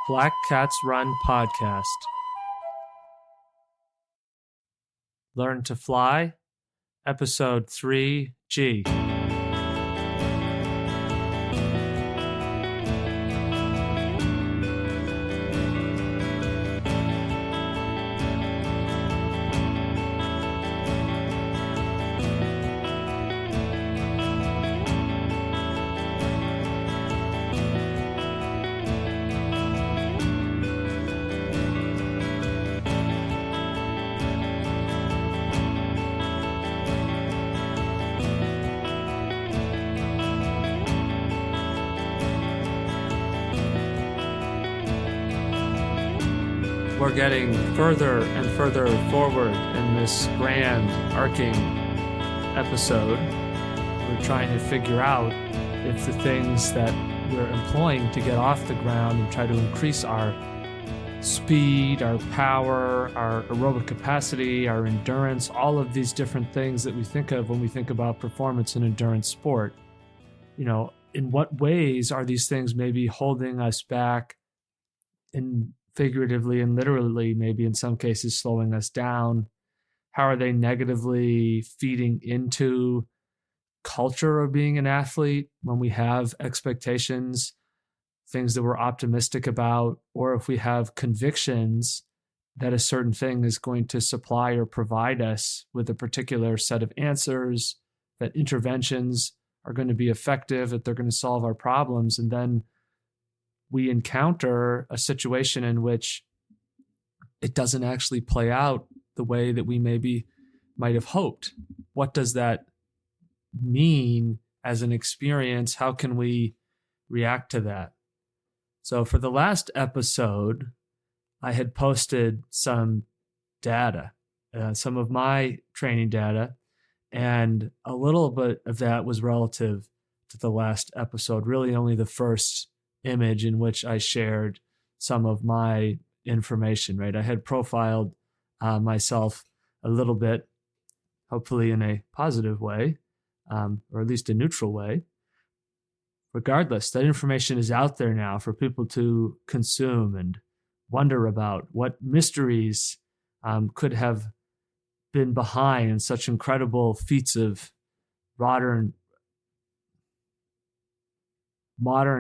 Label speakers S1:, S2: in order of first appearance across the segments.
S1: Black Cats Run podcast. Learn to Fly, episode 3G. We're getting further and further forward in this grand arcing episode. We're trying to figure out if the things that we're employing to get off the ground and try to increase our speed, our power, our aerobic capacity, our endurance, all of these different things that we think of when we think about performance and endurance sport. You know, in what ways are these things maybe holding us back in figuratively and literally, maybe in some cases slowing us down? How are they negatively feeding into culture of being an athlete when we have expectations, things that we're optimistic about, or if we have convictions that a certain thing is going to supply or provide us with a particular set of answers, that interventions are going to be effective, that they're going to solve our problems, and then we encounter a situation in which it doesn't actually play out the way that we maybe might have hoped. What does that mean as an experience? How can we react to that? So for the last episode, I had posted some data, some of my training data, and a little bit of that was relative to the last episode, really only the first image in which I shared some of my information, right? I had profiled myself a little bit, hopefully in a positive way, or at least a neutral way. Regardless, that information is out there now for people to consume and wonder about what mysteries could have been behind such incredible feats of modern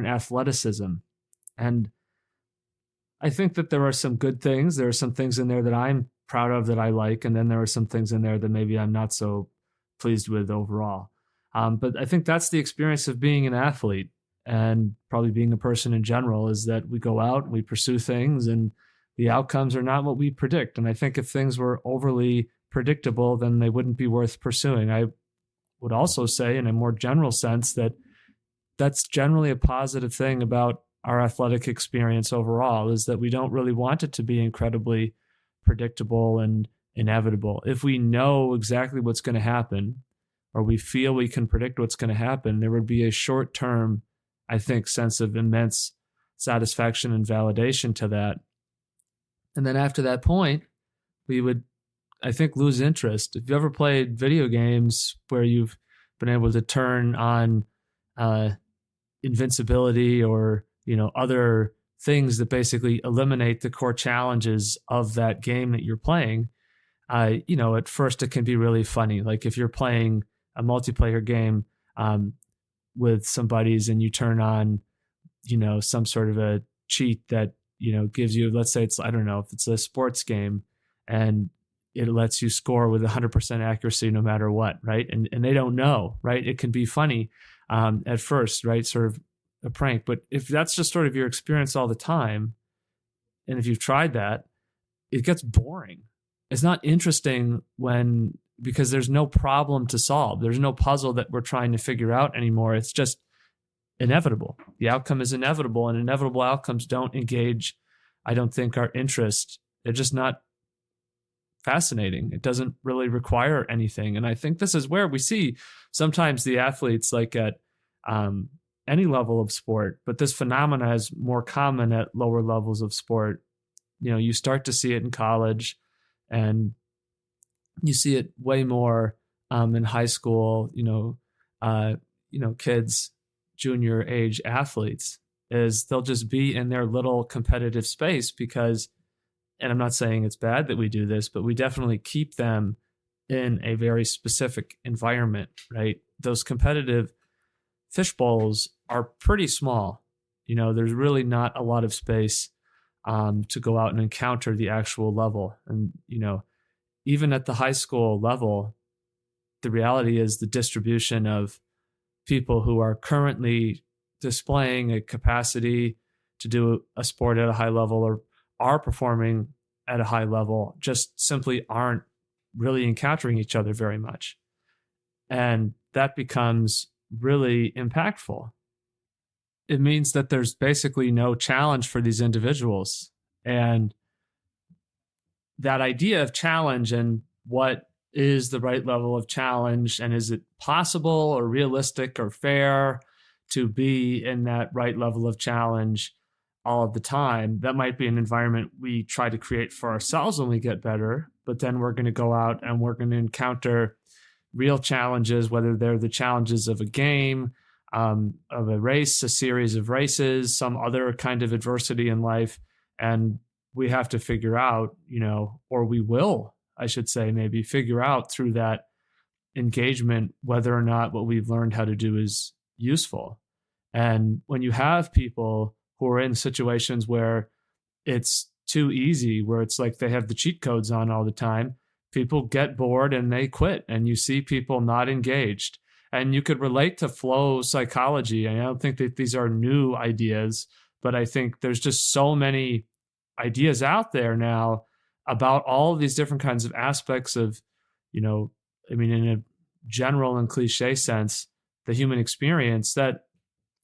S1: athleticism. And I think that there are some good things. There are some things in there that I'm proud of, that I like. And then there are some things in there that maybe I'm not so pleased with overall. But I think that's the experience of being an athlete and probably being a person in general, is that we go out and we pursue things and the outcomes are not what we predict. And I think if things were overly predictable, then they wouldn't be worth pursuing. I would also say, in a more general sense, that that's generally a positive thing about our athletic experience overall, is that we don't really want it to be incredibly predictable and inevitable. If we know exactly what's going to happen, or we feel we can predict what's going to happen, there would be a short-term, I think, sense of immense satisfaction and validation to that. And then after that point, we would, I think, lose interest. If you ever played video games where you've been able to turn on invincibility or, other things that basically eliminate the core challenges of that game that you're playing, at first it can be really funny. Like if you're playing a multiplayer game with some buddies and you turn on, some sort of a cheat that, gives you, let's say I don't know if it's a sports game, and it lets you score with 100% accuracy no matter what, right? And they don't know, right? It can be funny at first, right? Sort of a prank. But if that's just sort of your experience all the time, and if you've tried that, it gets boring. It's not interesting because there's no problem to solve. There's no puzzle that we're trying to figure out anymore. It's just inevitable. The outcome is inevitable, and inevitable outcomes don't engage, I don't think, our interest. They're just not fascinating. It doesn't really require anything. And I think this is where we see sometimes the athletes, like at any level of sport, but this phenomena is more common at lower levels of sport. You start to see it in college, and you see it way more in high school, kids, junior age athletes. is they'll just be in their little competitive space because, and I'm not saying it's bad that we do this, but we definitely keep them in a very specific environment, right? Those competitive fish bowls are pretty small. There's really not a lot of space to go out and encounter the actual level. And, even at the high school level, the reality is the distribution of people who are currently displaying a capacity to do a sport at a high level or are performing at a high level just simply aren't really encountering each other very much. And that becomes really impactful. It means that there's basically no challenge for these individuals. And that idea of challenge and what is the right level of challenge, and is it possible or realistic or fair to be in that right level of challenge all of the time, that might be an environment we try to create for ourselves when we get better. But then we're going to go out and we're going to encounter real challenges, whether they're the challenges of a game, of a race, a series of races, some other kind of adversity in life. And we have to figure out, or we will, I should say, maybe figure out through that engagement whether or not what we've learned how to do is useful. And when you have people who are in situations where it's too easy, where it's like they have the cheat codes on all the time, people get bored and they quit, and you see people not engaged. And you could relate to flow psychology. I don't think that these are new ideas, but I think there's just so many ideas out there now about all of these different kinds of aspects of, in a general and cliche sense, the human experience, that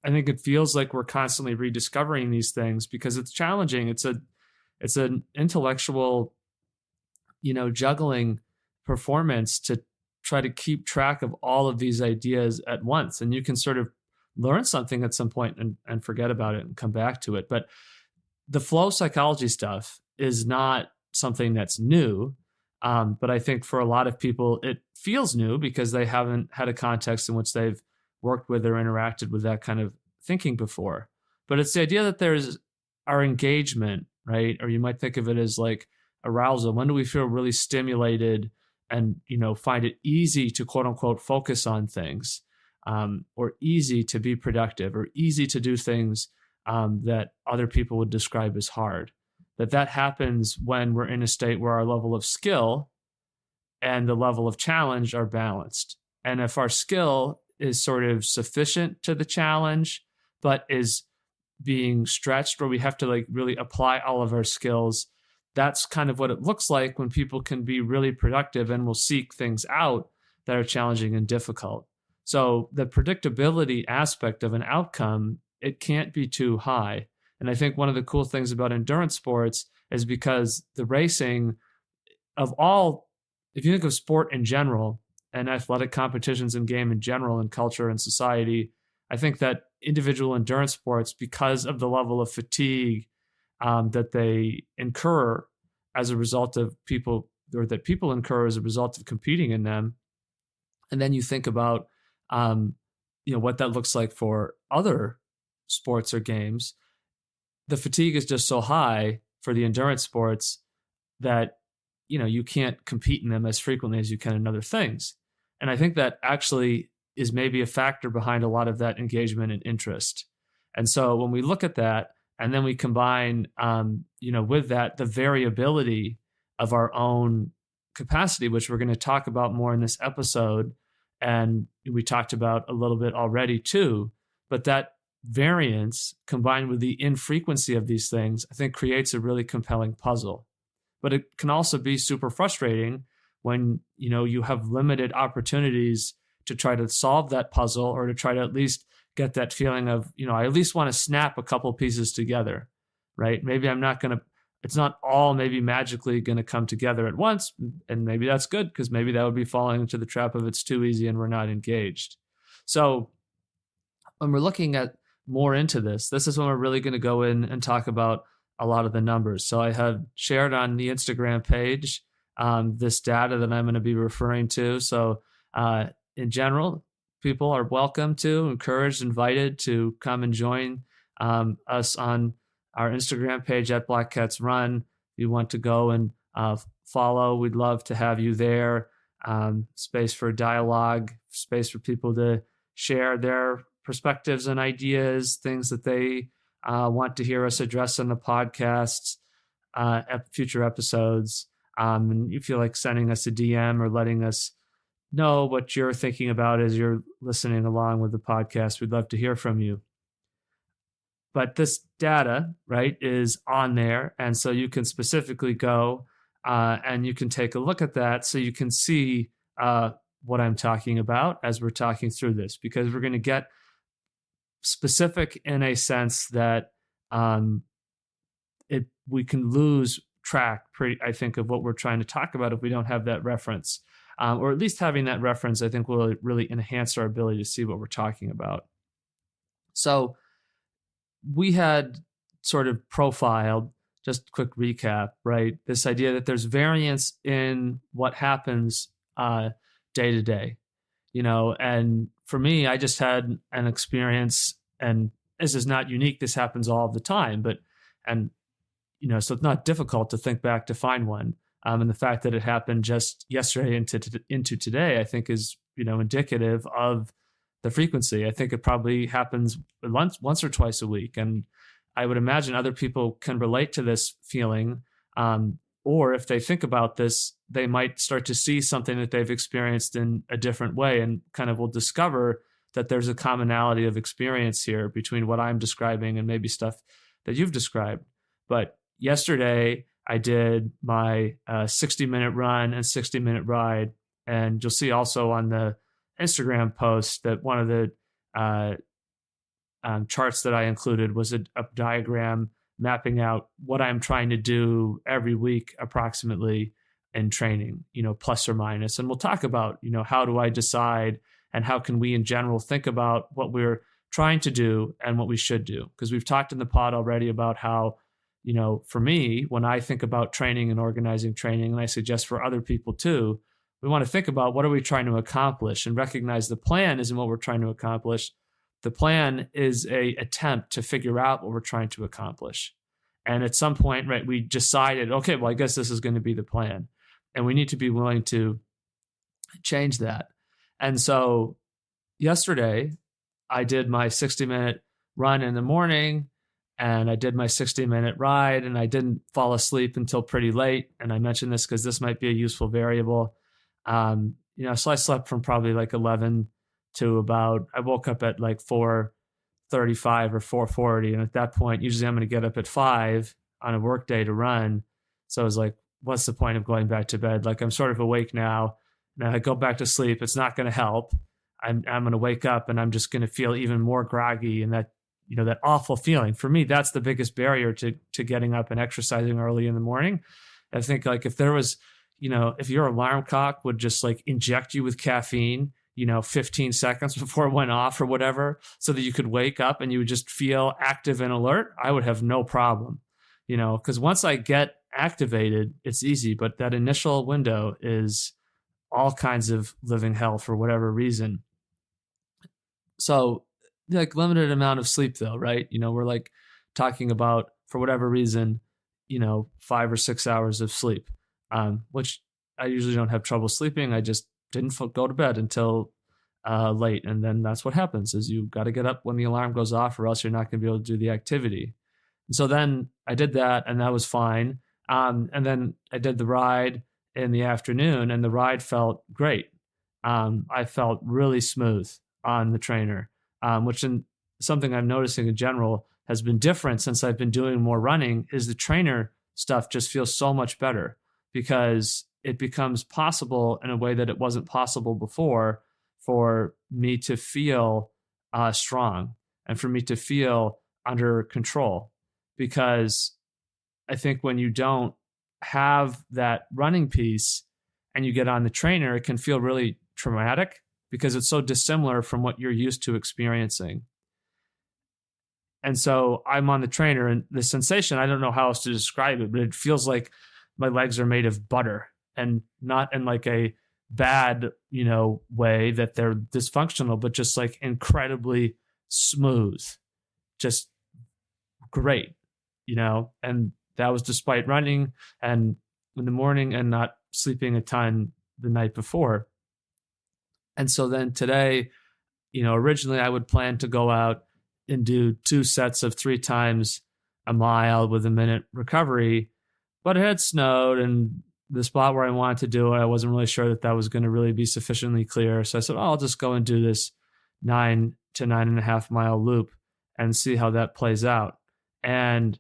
S1: I think it feels like we're constantly rediscovering these things because it's challenging. It's an intellectual, juggling performance to try to keep track of all of these ideas at once. And you can sort of learn something at some point and forget about it and come back to it. But the flow psychology stuff is not something that's new. But I think for a lot of people, it feels new because they haven't had a context in which they've worked with or interacted with that kind of thinking before. But it's the idea that there's our engagement, right? Or you might think of it as like arousal. When do we feel really stimulated and, find it easy to quote unquote focus on things, or easy to be productive, or easy to do things that other people would describe as hard? That happens when we're in a state where our level of skill and the level of challenge are balanced. And if our skill is sort of sufficient to the challenge, but is being stretched, where we have to like really apply all of our skills, that's kind of what it looks like when people can be really productive and will seek things out that are challenging and difficult. So the predictability aspect of an outcome, it can't be too high. And I think one of the cool things about endurance sports is because the racing of all, if you think of sport in general and athletic competitions and game in general and culture and society, I think that individual endurance sports, because of the level of fatigue that they incur as a result of people, or that people incur as a result of competing in them. And then you think about, what that looks like for other sports or games. The fatigue is just so high for the endurance sports that, you can't compete in them as frequently as you can in other things. And I think that actually is maybe a factor behind a lot of that engagement and interest. And so when we look at that, and then we combine, with that, the variability of our own capacity, which we're going to talk about more in this episode. And we talked about a little bit already too, but that variance combined with the infrequency of these things, I think creates a really compelling puzzle. But it can also be super frustrating when, you have limited opportunities to try to solve that puzzle, or to try to at least get that feeling of, I at least want to snap a couple pieces together, right? Maybe it's not all maybe magically going to come together at once. And maybe that's good, because maybe that would be falling into the trap of it's too easy and we're not engaged. So when we're looking at more into this is when we're really going to go in and talk about a lot of the numbers. So I have shared on the Instagram page this data that I'm going to be referring to. So in general, people are welcome to, encouraged, invited to come and join us on our Instagram page at Black Cats Run. If you want to go and follow, we'd love to have you there. Space for dialogue, space for people to share their perspectives and ideas, things that they want to hear us address in the podcasts, future episodes. And you feel like sending us a DM or letting us know what you're thinking about as you're listening along with the podcast. We'd love to hear from you. But this data, right, is on there. And so you can specifically go and you can take a look at that so you can see what I'm talking about as we're talking through this, because we're going to get specific in a sense that we can lose track, I think, of what we're trying to talk about if we don't have that reference. Or at least having that reference, I think, will really enhance our ability to see what we're talking about. So we had sort of profiled, just a quick recap, right? This idea that there's variance in what happens day to day, and for me, I just had an experience, and this is not unique. This happens all the time, so it's not difficult to think back to find one. And the fact that it happened just yesterday into today, I think is, indicative of the frequency. I think it probably happens once or twice a week. And I would imagine other people can relate to this feeling. Or if they think about this, they might start to see something that they've experienced in a different way and kind of will discover that there's a commonality of experience here between what I'm describing and maybe stuff that you've described. But yesterday, I did my 60-minute run and 60-minute ride. And you'll see also on the Instagram post that one of the charts that I included was a diagram mapping out what I'm trying to do every week approximately in training, plus or minus. And we'll talk about, how do I decide and how can we in general think about what we're trying to do and what we should do? Because we've talked in the pod already about how, for me, when I think about training and organizing training, and I suggest for other people too, we want to think about what are we trying to accomplish and recognize the plan isn't what we're trying to accomplish. The plan is a attempt to figure out what we're trying to accomplish. And at some point, right, we decided, okay, well, I guess this is going to be the plan. And we need to be willing to change that. And so yesterday, I did my 60-minute run in the morning, and I did my 60-minute ride, and I didn't fall asleep until pretty late. And I mentioned this because this might be a useful variable. So I slept from probably like 11 to about, I woke up at like 4:35 or 4:40. And at that point, usually I'm going to get up at 5 on a work day to run. So I was like, what's the point of going back to bed? Like, I'm sort of awake now. And I go back to sleep. It's not going to help. I'm going to wake up and I'm just going to feel even more groggy, and that, that awful feeling. For me, that's the biggest barrier to getting up and exercising early in the morning. I think like if there was, if your alarm clock would just like inject you with caffeine, 15 seconds before it went off or whatever, so that you could wake up and you would just feel active and alert, I would have no problem, because once I get activated, it's easy. But that initial window is all kinds of living hell for whatever reason. So like limited amount of sleep though, right? We're like talking about, for whatever reason, 5 or 6 hours of sleep, which I usually don't have trouble sleeping. I just didn't go to bed until late. And then that's what happens is you got to get up when the alarm goes off, or else you're not going to be able to do the activity. And so then I did that, and that was fine. And then I did the ride in the afternoon, and the ride felt great. I felt really smooth on the trainer, which in something I'm noticing in general has been different since I've been doing more running, is the trainer stuff just feels so much better because it becomes possible in a way that it wasn't possible before for me to feel strong and for me to feel under control. Because I think when you don't have that running piece and you get on the trainer, it can feel really traumatic because it's so dissimilar from what you're used to experiencing. And so I'm on the trainer, and the sensation, I don't know how else to describe it, but it feels like my legs are made of butter, and not in like a bad, way that they're dysfunctional, but just like incredibly smooth, just great, and that was despite running and in the morning and not sleeping a ton the night before. And so then today, originally I would plan to go out and do 2 sets of 3 times a mile with a minute recovery, but it had snowed, and the spot where I wanted to do it, I wasn't really sure that was going to really be sufficiently clear. So I said, I'll just go and do this 9 to 9.5 mile loop and see how that plays out. And,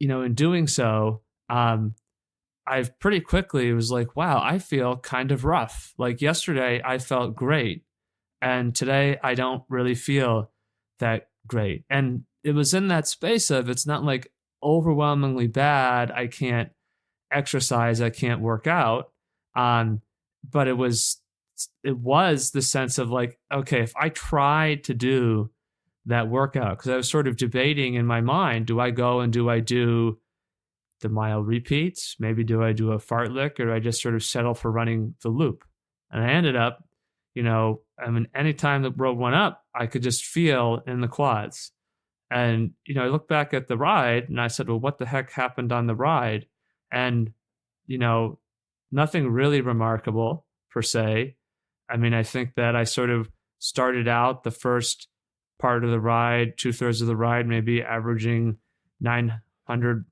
S1: in doing so, I've pretty quickly was like, wow, I feel kind of rough. Like yesterday I felt great, and today I don't really feel that great. And it was in that space of, it's not like overwhelmingly bad, I can't exercise, I can't work out. But it was the sense of like, okay, if I tried to do that workout, because I was sort of debating in my mind, do I go and do I do the mile repeats? Maybe do I do a fartlek, or do I just sort of settle for running the loop? And I ended up, anytime the road went up, I could just feel in the quads. And, I look back at the ride and I said, well, what the heck happened on the ride? And, nothing really remarkable per se. I mean, I think that I sort of started out the first part of the ride, 2/3 of the ride, maybe averaging 900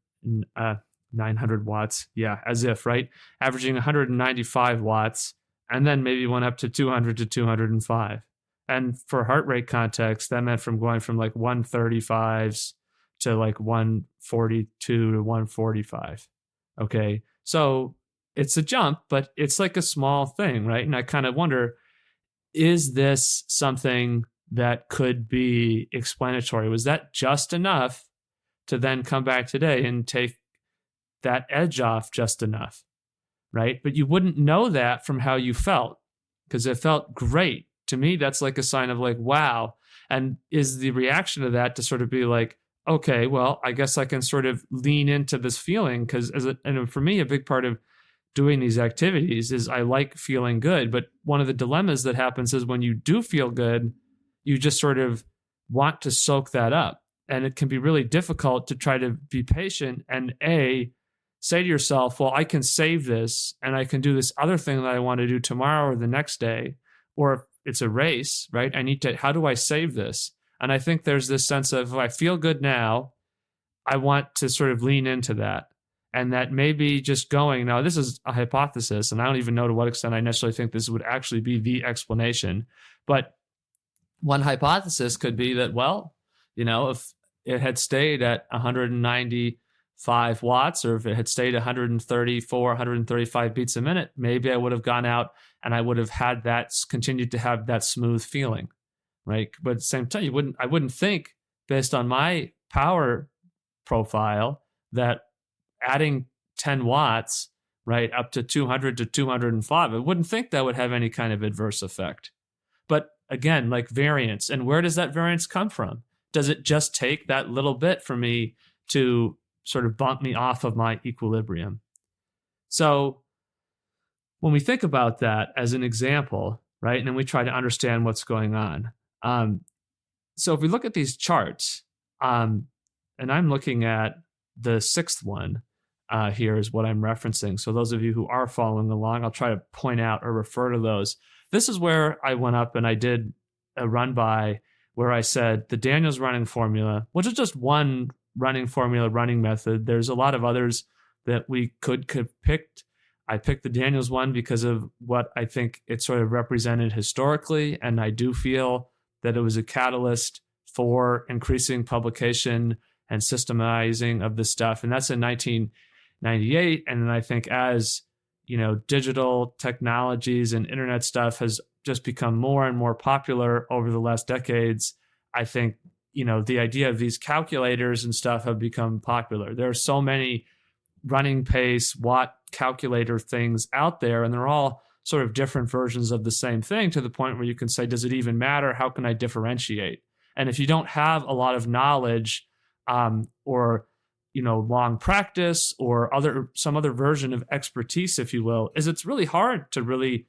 S1: watts. Yeah, as if, right? Averaging 195 watts, and then maybe went up to 200 to 205. And for heart rate context, that meant from going from like 135s to like 142 to 145. Okay. So it's a jump, but it's like a small thing, right? And I kind of wonder, is this something that could be explanatory? Was that just enough to then come back today and take that edge off just enough, right? But you wouldn't know that from how you felt, because it felt great. To me, that's like a sign of like, wow. And is the reaction to that to sort of be like, okay, well, I guess I can sort of lean into this feeling, because and for me, a big part of doing these activities is I like feeling good. But one of the dilemmas that happens is when you do feel good, you just sort of want to soak that up. And it can be really difficult to try to be patient and say to yourself, well, I can save this and I can do this other thing that I want to do tomorrow or the next day. Or if it's a race, right? How do I save this? And I think there's this sense of, if I feel good now, I want to sort of lean into that. And that maybe just going, now this is a hypothesis, and I don't even know to what extent I necessarily think this would actually be the explanation. But one hypothesis could be that, well, if it had stayed at 195 watts, or if it had stayed 134, 135 beats a minute, maybe I would have gone out and I would have had that, continued to have that smooth feeling, right? But at the same time, I wouldn't think, based on my power profile, that adding 10 watts, right, up to 200 to 205, I wouldn't think that would have any kind of adverse effect. But again, like variance, and where does that variance come from? Does it just take that little bit for me to sort of bump me off of my equilibrium? So when we think about that as an example, right, and then we try to understand what's going on. So if we look at these charts, and I'm looking at the 6th one here is what I'm referencing. So those of you who are following along, I'll try to point out or refer to those. This is where I went up and I did a run by where I said the Daniels running formula, which is just one running formula, running method. There's a lot of others that we could have picked. I picked the Daniels one because of what I think it sort of represented historically. And I do feel that it was a catalyst for increasing publication and systemizing of this stuff. And that's in 1998. And then I think as, digital technologies and internet stuff has just become more and more popular over the last decades, I think, the idea of these calculators and stuff have become popular. There are so many running pace, watt calculator things out there, and they're all sort of different versions of the same thing, to the point where you can say, does it even matter? How can I differentiate? And if you don't have a lot of knowledge or long practice or some other version of expertise, if you will, it's really hard to really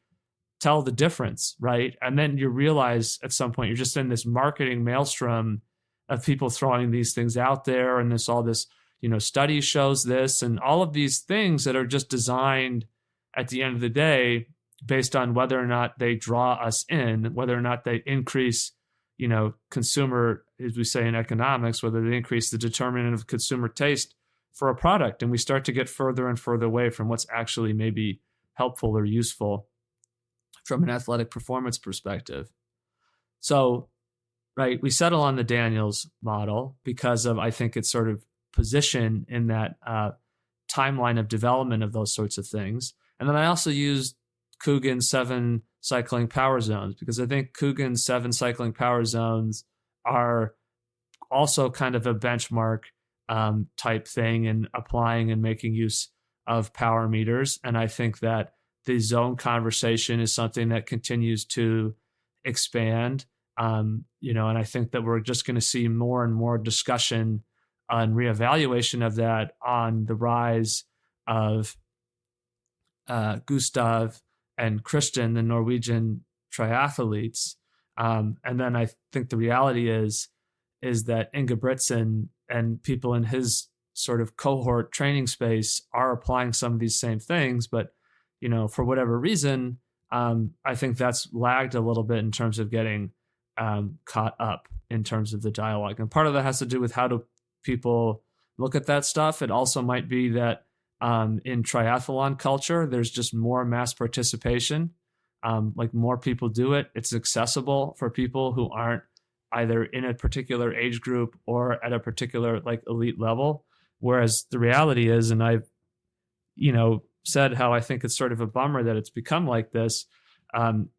S1: tell the difference, right? And then you realize at some point you're just in this marketing maelstrom of people throwing these things out there, and all this, study shows this, and all of these things that are just designed at the end of the day based on whether or not they draw us in, whether or not they increase, consumer, as we say in economics, whether they increase the determinant of consumer taste for a product. And we start to get further and further away from what's actually maybe helpful or useful from an athletic performance perspective. So, right, we settle on the Daniels model because of, I think, its sort of position in that timeline of development of those sorts of things. And then I also used Coogan's 7 cycling power zones, because I think Coogan's 7 cycling power zones are also kind of a benchmark type thing in applying and making use of power meters. And I think that the zone conversation is something that continues to expand. And I think that we're just going to see more and more discussion and reevaluation of that on the rise of Gustav and Christian, the Norwegian triathletes. And then I think the reality is that Ingebrigtsen and people in his sort of cohort training space are applying some of these same things, but for whatever reason, I think that's lagged a little bit in terms of getting caught up in terms of the dialogue. And part of that has to do with how do people look at that stuff. It also might be that in triathlon culture, there's just more mass participation. Like more people do it. It's accessible for people who aren't either in a particular age group or at a particular like elite level. Whereas the reality is, and I've, said how I think it's sort of a bummer that it's become like this,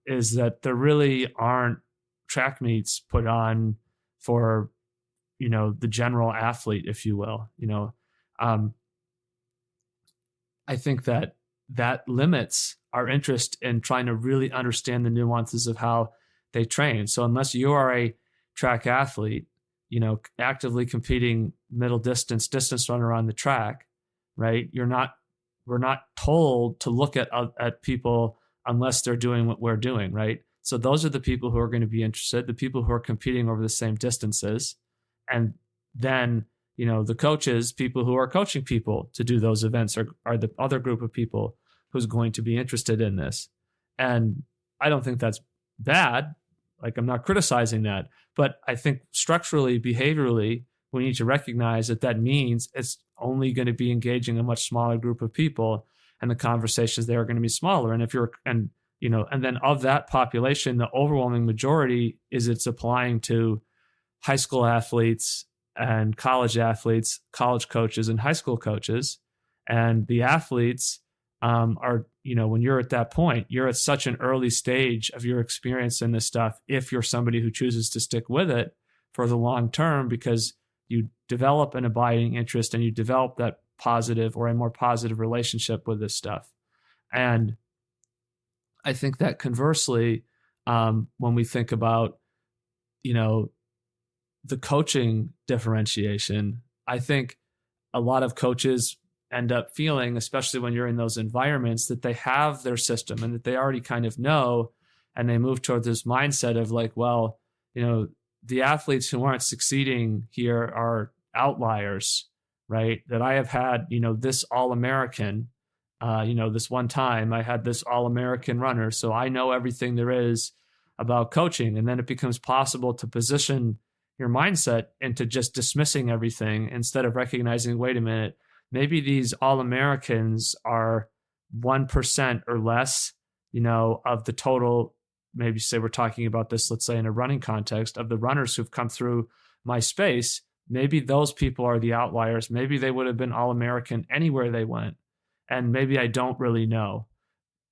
S1: is that there really aren't track meets put on for, the general athlete, if you will. I think that limits our interest in trying to really understand the nuances of how they train. So unless you are a track athlete, actively competing middle distance runner on the track, right? We're not told to look at people unless they're doing what we're doing, right? So those are the people who are going to be interested, the people who are competing over the same distances. And then, the coaches, people who are coaching people to do those events are the other group of people who's going to be interested in this. And I don't think that's bad. Like, I'm not criticizing that, but I think structurally, behaviorally, we need to recognize that means it's only going to be engaging a much smaller group of people, and the conversations there are going to be smaller. And and then of that population, the overwhelming majority is it's applying to high school athletes and college athletes, college coaches and high school coaches. And the athletes are, when you're at that point, you're at such an early stage of your experience in this stuff. If you're somebody who chooses to stick with it for the long term, because you develop an abiding interest and you develop that positive or a more positive relationship with this stuff. And I think that conversely, when we think about, the coaching differentiation, I think a lot of coaches end up feeling, especially when you're in those environments, that they have their system and that they already kind of know, and they move toward this mindset of like, well, the athletes who aren't succeeding here are outliers, right? That I have had, this All-American, this one time I had this All-American runner, so I know everything there is about coaching. And then it becomes possible to position your mindset into just dismissing everything instead of recognizing, wait a minute, maybe these All-Americans are 1% or less, of the total, maybe say we're talking about this, let's say in a running context, of the runners who've come through my space. Maybe those people are the outliers. Maybe they would have been All-American anywhere they went. And maybe I don't really know.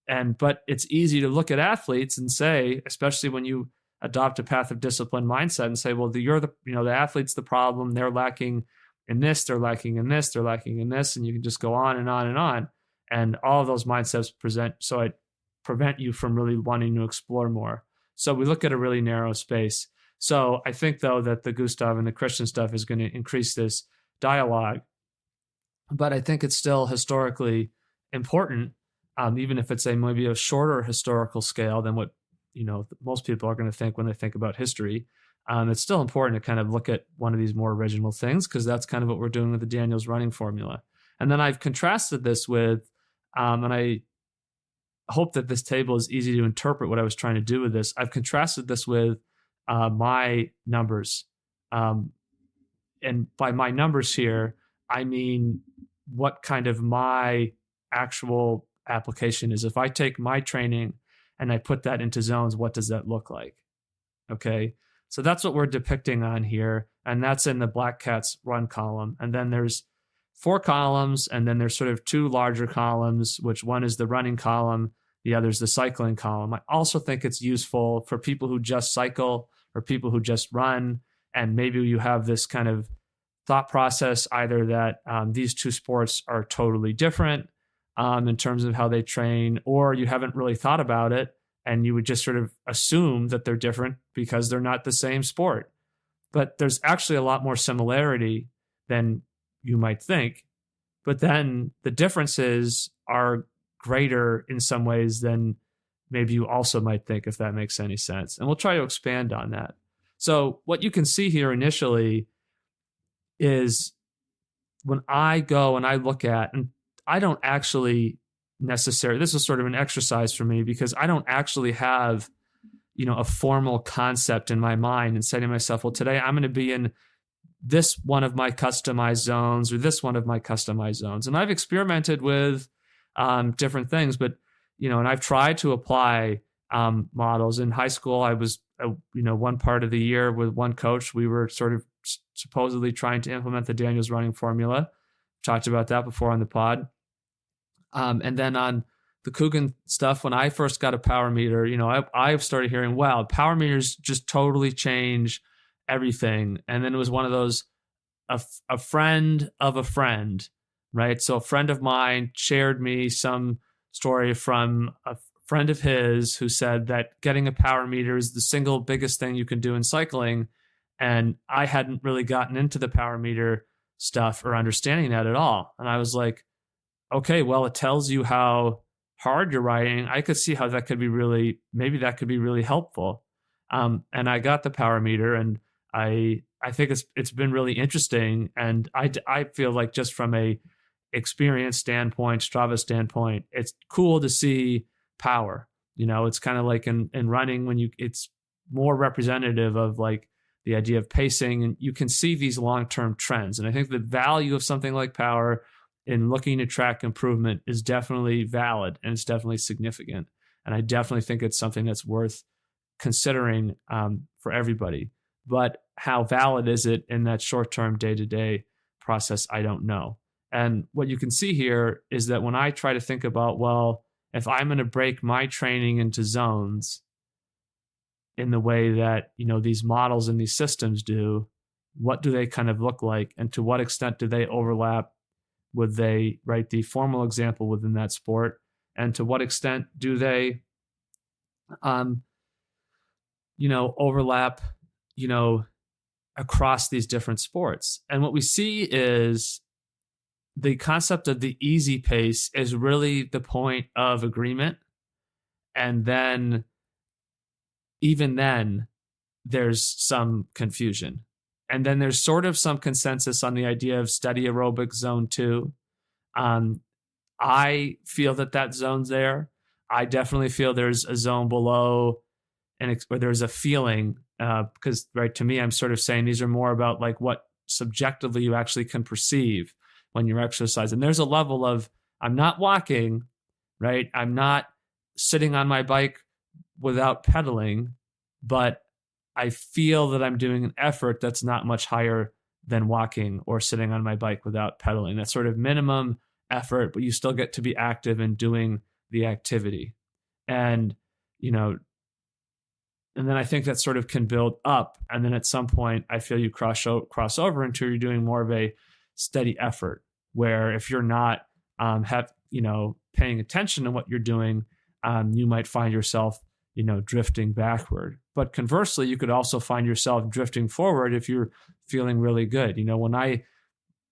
S1: But it's easy to look at athletes and say, especially when you adopt a path of discipline mindset and say, well, the athlete's the problem. They're lacking in this, they're lacking in this, they're lacking in this. And you can just go on and on and on. And all of those mindsets prevent you from really wanting to explore more. So we look at a really narrow space. So I think, though, that the Gustav and the Christian stuff is going to increase this dialogue. But I think it's still historically important, even if it's maybe a shorter historical scale than what most people are going to think when they think about history. It's still important to kind of look at one of these more original things, because that's kind of what we're doing with the Daniels running formula. And then I've contrasted this with, and I hope that this table is easy to interpret what I was trying to do with this. I've contrasted this with my numbers. And by my numbers here, I mean what kind of my actual application is. If I take my training and I put that into zones, what does that look like? Okay, so that's what we're depicting on here, and that's in the Black Cats run column. And then there's 4 columns, and then there's sort of 2 larger columns, which one is the running column, the other is the cycling column. I also think it's useful for people who just cycle or people who just run, and maybe you have this kind of thought process either that these 2 sports are totally different in terms of how they train, or you haven't really thought about it and you would just sort of assume that they're different because they're not the same sport. But there's actually a lot more similarity than you might think. But then the differences are greater in some ways than maybe you also might think, if that makes any sense. And we'll try to expand on that. So what you can see here initially is when I go and I look at, and I don't actually necessarily, this is sort of an exercise for me because I don't actually have, a formal concept in my mind and say to myself, well, today I'm going to be in this one of my customized zones or this one of my customized zones. And I've experimented with different things, but, and I've tried to apply models. In high school, I was, one part of the year with one coach, we were sort of supposedly trying to implement the Daniels running formula. Talked about that before on the pod. And then on the Coogan stuff, when I first got a power meter, I started hearing, wow, power meters just totally change everything. And then it was one of those, a friend of a friend, right? So a friend of mine shared me some story from a friend of his who said that getting a power meter is the single biggest thing you can do in cycling. And I hadn't really gotten into the power meter stuff or understanding that at all. And I was like, okay, well, it tells you how hard you're riding. I could see how that could be maybe that could be really helpful. And I got the power meter, and I think it's been really interesting. And I feel like just from a experience standpoint, Strava standpoint, it's cool to see power. It's kind of like in running when it's more representative of like the idea of pacing, and you can see these long-term trends. And I think the value of something like power in looking to track improvement is definitely valid, and it's definitely significant. And I definitely think it's something that's worth considering for everybody. But how valid is it in that short-term day-to-day process? I don't know. And what you can see here is that when I try to think about, well, if I'm going to break my training into zones in the way that, these models and these systems do, what do they kind of look like? And to what extent do they overlap with the formal example within that sport? And to what extent do they, overlap, across these different sports? And what we see is the concept of the easy pace is really the point of agreement. And then, even then, there's some confusion. And then there's sort of some consensus on the idea of steady aerobic zone 2. I feel that zone's there. I definitely feel there's a zone below, where there's a feeling, because to me, I'm sort of saying these are more about like what subjectively you actually can perceive when you're exercising. There's a level of, I'm not walking, right? I'm not sitting on my bike without pedaling, but I feel that I'm doing an effort that's not much higher than walking or sitting on my bike without pedaling. That's sort of minimum effort, but you still get to be active in doing the activity. And, and then I think that sort of can build up. And then at some point, I feel you cross over until you're doing more of a steady effort, where if you're not paying attention to what you're doing, you might find yourself drifting backward. But conversely, you could also find yourself drifting forward if you're feeling really good. When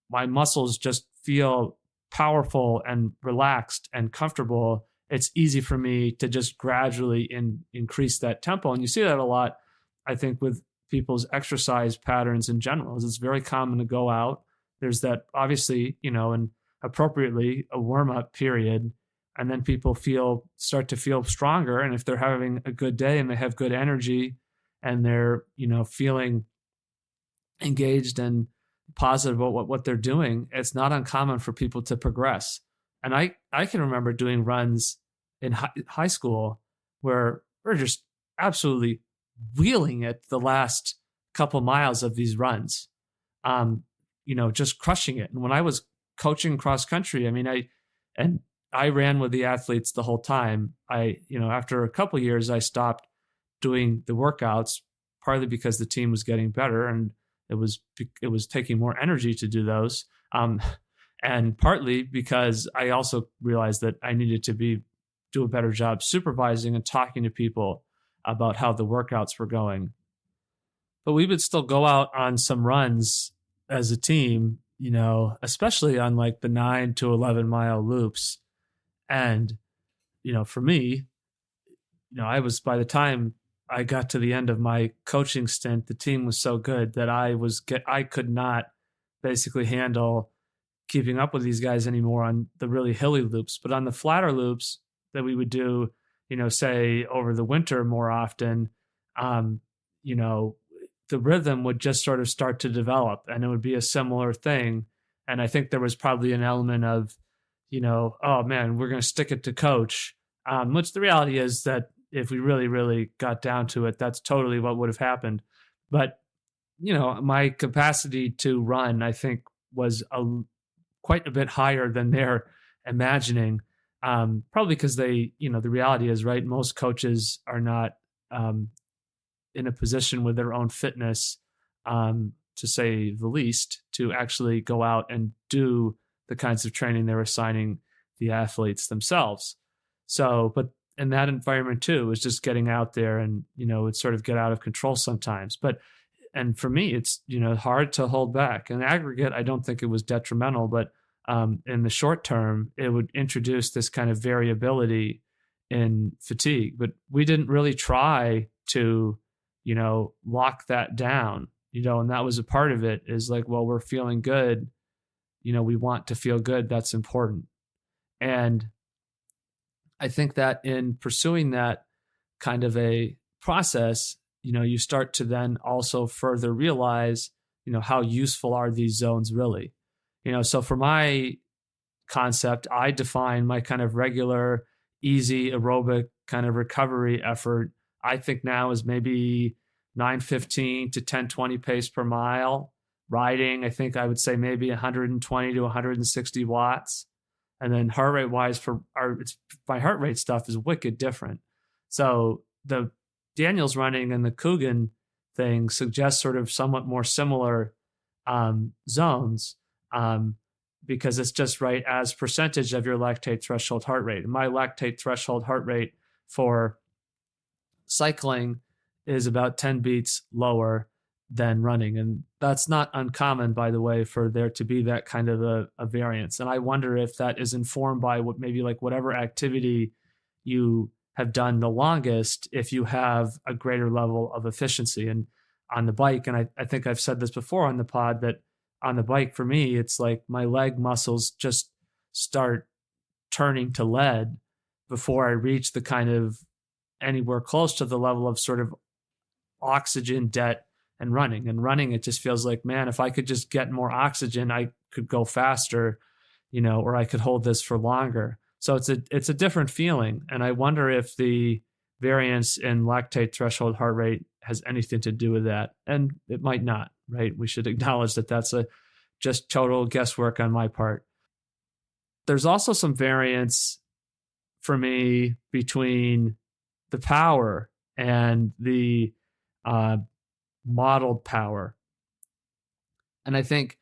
S1: my muscles just feel powerful and relaxed and comfortable, it's easy for me to just gradually increase that tempo. And you see that a lot, I think, with people's exercise patterns in general. It's very common to go out. There's that, obviously, and appropriately, a warm-up period, and then people start to feel stronger. And if they're having a good day and they have good energy and they're, feeling engaged and positive about what they're doing, it's not uncommon for people to progress. And I can remember doing runs in high school where we're just absolutely wheeling it the last couple miles of these runs, just crushing it. And when I was coaching cross country, I ran with the athletes the whole time. After a couple of years, I stopped doing the workouts, partly because the team was getting better and it was taking more energy to do those. And partly because I also realized that I needed to do a better job supervising and talking to people about how the workouts were going. But we would still go out on some runs as a team, especially on like the 9 to 11 mile loops. And, for me, by the time I got to the end of my coaching stint, the team was so good that I could not basically handle keeping up with these guys anymore on the really hilly loops. But on the flatter loops that we would do, say over the winter more often, the rhythm would just sort of start to develop, and it would be a similar thing. And I think there was probably an element of, oh man, we're going to stick it to coach, which the reality is that if we really, really got down to it, that's totally what would have happened. But, my capacity to run, I think, was quite a bit higher than they're imagining. Probably because the reality is, right, most coaches are not in a position with their own fitness, to say the least, to actually go out and do the kinds of training they're assigning the athletes themselves. So, but in that environment too, it was just getting out there and, it sort of get out of control sometimes. And for me, it's, hard to hold back. In aggregate, I don't think it was detrimental, but in the short term, it would introduce this kind of variability in fatigue. But we didn't really try to, lock that down, and that was a part of it, is like, well, we're feeling good. We want to feel good. That's important. And I think that in pursuing that kind of a process, you start to then also further realize, how useful are these zones really? So for my concept, I define my kind of regular, easy aerobic kind of recovery effort, I think now is maybe 9:15 to 10:20 pace per mile. Riding, I think I would say maybe 120 to 160 watts. And then heart rate wise, my heart rate stuff is wicked different. So the Daniels running and the Coogan thing suggests sort of somewhat more similar zones, because it's just right as percentage of your lactate threshold heart rate. And my lactate threshold heart rate for cycling is about 10 beats lower than running. And that's not uncommon, by the way, for there to be that kind of a variance. And I wonder if that is informed by whatever activity you have done the longest, if you have a greater level of efficiency. And on the bike, and I think I've said this before on the pod, that on the bike for me, it's like my leg muscles just start turning to lead before I reach the kind of anywhere close to the level of sort of oxygen debt and running. And running, it just feels like, man, if I could just get more oxygen, I could go faster, or I could hold this for longer. So it's a different feeling. And I wonder if the variance in lactate threshold heart rate has anything to do with that. And it might not, right? We should acknowledge that that's just total guesswork on my part. There's also some variance for me between the power and the modeled power. And I think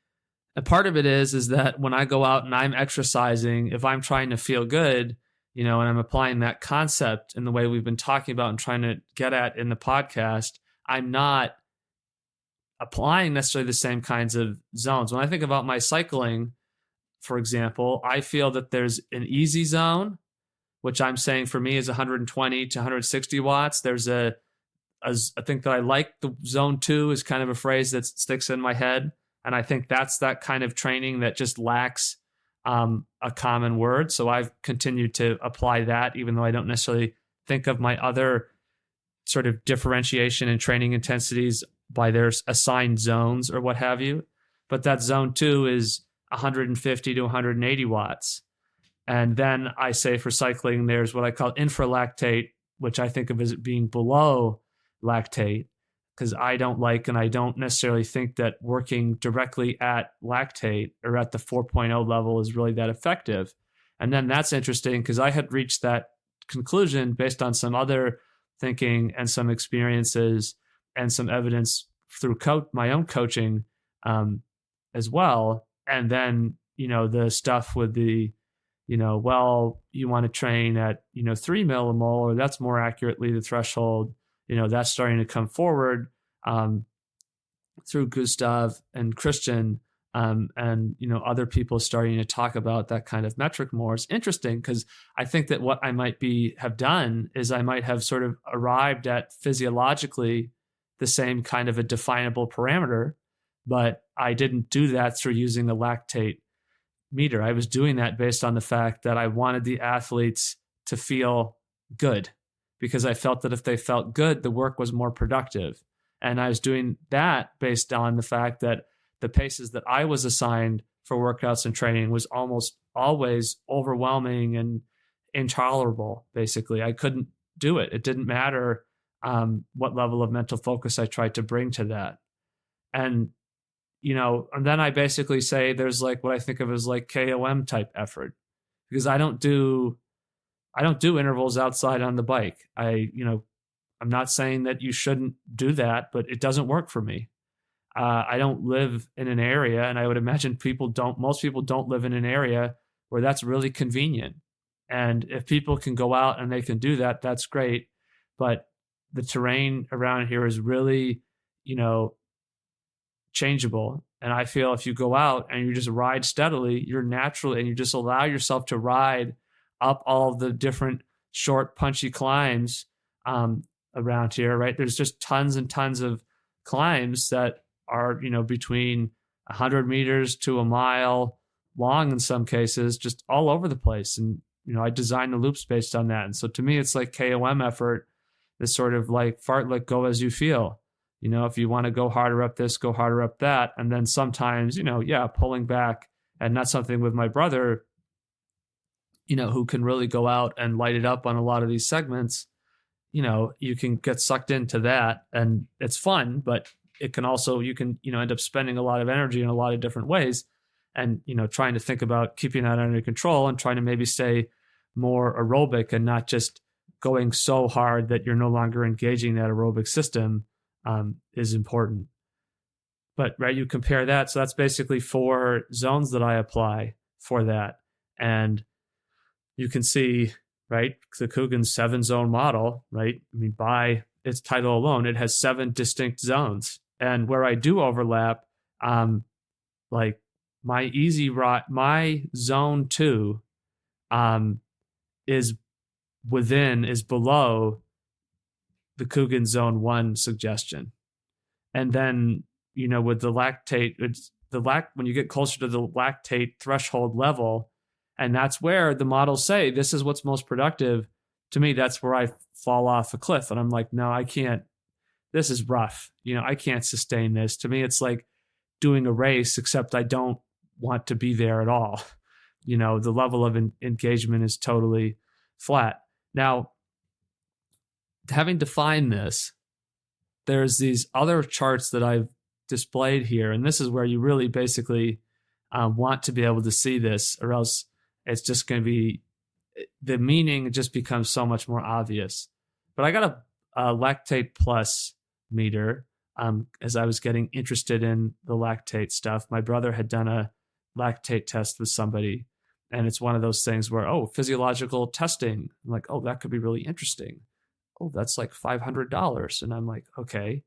S1: a part of it is that when I go out and I'm exercising, if I'm trying to feel good, and I'm applying that concept in the way we've been talking about and trying to get at in the podcast, I'm not applying necessarily the same kinds of zones. When I think about my cycling, for example, I feel that there's an easy zone, which I'm saying for me is 120 to 160 watts. There's a as I think that I like the zone 2 is kind of a phrase that sticks in my head. And I think that's that kind of training that just lacks a common word. So I've continued to apply that, even though I don't necessarily think of my other sort of differentiation and training intensities by their assigned zones or what have you. But that zone 2 is 150 to 180 watts. And then I say for cycling, there's what I call infralactate, which I think of as being below lactate, because I don't like and I don't necessarily think that working directly at lactate or at the 4.0 level is really that effective. And then that's interesting because I had reached that conclusion based on some other thinking and some experiences and some evidence through my own coaching as well. And then, the stuff with the, well, you want to train at, 3 millimole, or that's more accurately the threshold, that's starting to come forward through Gustav and Christian and, other people starting to talk about that kind of metric more. It's interesting because I think that what I might have done is I might have sort of arrived at physiologically the same kind of a definable parameter, but I didn't do that through using a lactate meter. I was doing that based on the fact that I wanted the athletes to feel good, because I felt that if they felt good, the work was more productive. And I was doing that based on the fact that the paces that I was assigned for workouts and training was almost always overwhelming and intolerable. Basically, I couldn't do it. It didn't matter what level of mental focus I tried to bring to that. And and then I basically say there's like what I think of as like KOM type effort, because I don't do intervals outside on the bike. I'm not saying that you shouldn't do that, but it doesn't work for me. I don't live in an area, and I would imagine most people don't live in an area where that's really convenient. And if people can go out and they can do that, that's great. But the terrain around here is really, changeable. And I feel if you go out and you just ride steadily, you're naturally, and you just allow yourself to ride up all of the different short, punchy climbs around here, right? There's just tons and tons of climbs that are, between 100 meters to a mile long in some cases, just all over the place. And, I design the loops based on that. And so to me, it's like KOM effort, this sort of like fartlek, go as you feel. If you want to go harder up this, go harder up that. And then sometimes, pulling back. And that's something with my brother, who can really go out and light it up on a lot of these segments. You can get sucked into that and it's fun, but it can also, you can, end up spending a lot of energy in a lot of different ways and, trying to think about keeping that under control and trying to maybe stay more aerobic and not just going so hard that you're no longer engaging that aerobic system is important. But right, you compare that. So that's basically 4 zones that I apply for that. And you can see, right, the Coogan's 7-zone model, right? I mean, by its title alone, it has 7 distinct zones. And where I do overlap, like my zone 2 is below the Coogan zone 1 suggestion. And then, with the lactate, when you get closer to the lactate threshold level, and that's where the models say, this is what's most productive. To me, that's where I fall off a cliff. And I'm like, no, I can't. This is rough. I can't sustain this. To me, it's like doing a race, except I don't want to be there at all. The level of engagement is totally flat. Now, having defined this, there's these other charts that I've displayed here. And this is where you really basically want to be able to see this, or else it's just going to be, the meaning just becomes so much more obvious. But I got a lactate plus meter as I was getting interested in the lactate stuff. My brother had done a lactate test with somebody, and it's one of those things where, physiological testing. I'm like, that could be really interesting. That's like $500. And I'm like, okay,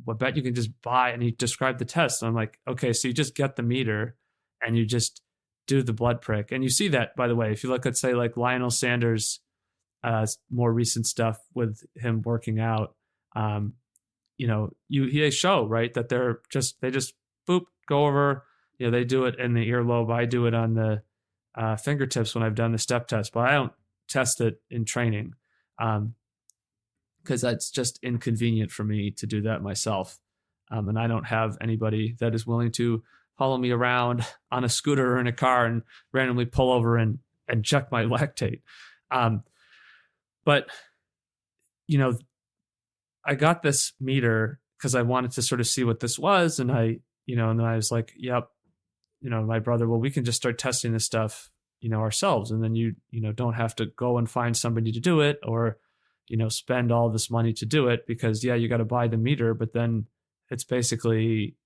S1: I bet you can just buy, and he described the test. And I'm like, okay, so you just get the meter and you just do the blood prick. And you see that, by the way, if you look at, say, like Lionel Sanders' more recent stuff with him working out, They show, right, that they just boop, go over, they do it in the earlobe. I do it on the fingertips when I've done the step test, but I don't test it in training because that's just inconvenient for me to do that myself. And I don't have anybody that is willing to follow me around on a scooter or in a car and randomly pull over and check my lactate. But, I got this meter because I wanted to sort of see what this was. And and then I was like, yep, my brother, well, we can just start testing this stuff, ourselves. And then you don't have to go and find somebody to do it or, spend all this money to do it because, you got to buy the meter, but then it's basically,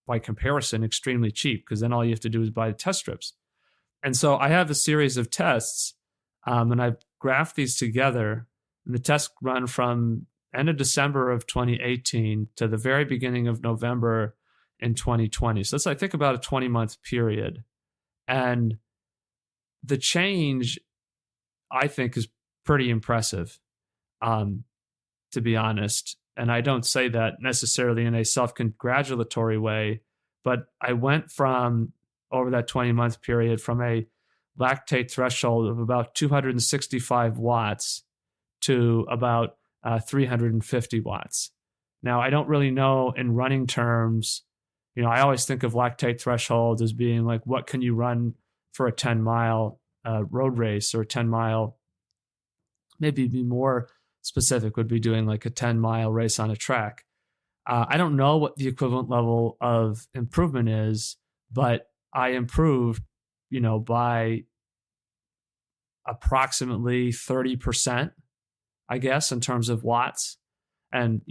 S1: by comparison, extremely cheap because then all you have to do is buy the test strips. And so I have a series of tests and I've graphed these together. And the tests run from end of December of 2018 to the very beginning of November in 2020. So that's, I think, about a 20-month period. And the change, I think, is pretty impressive, to be honest. And I don't say that necessarily in a self-congratulatory way, but I went from, over that 20-month period, from a lactate threshold of about 265 watts to about 350 watts. Now, I don't really know in running terms, I always think of lactate thresholds as being like, what can you run for a 10-mile road race, or a 10-mile, maybe be more specific would be doing like a 10-mile race on a track. I don't know what the equivalent level of improvement is, but I improved, by approximately 30%, I guess, in terms of watts. And,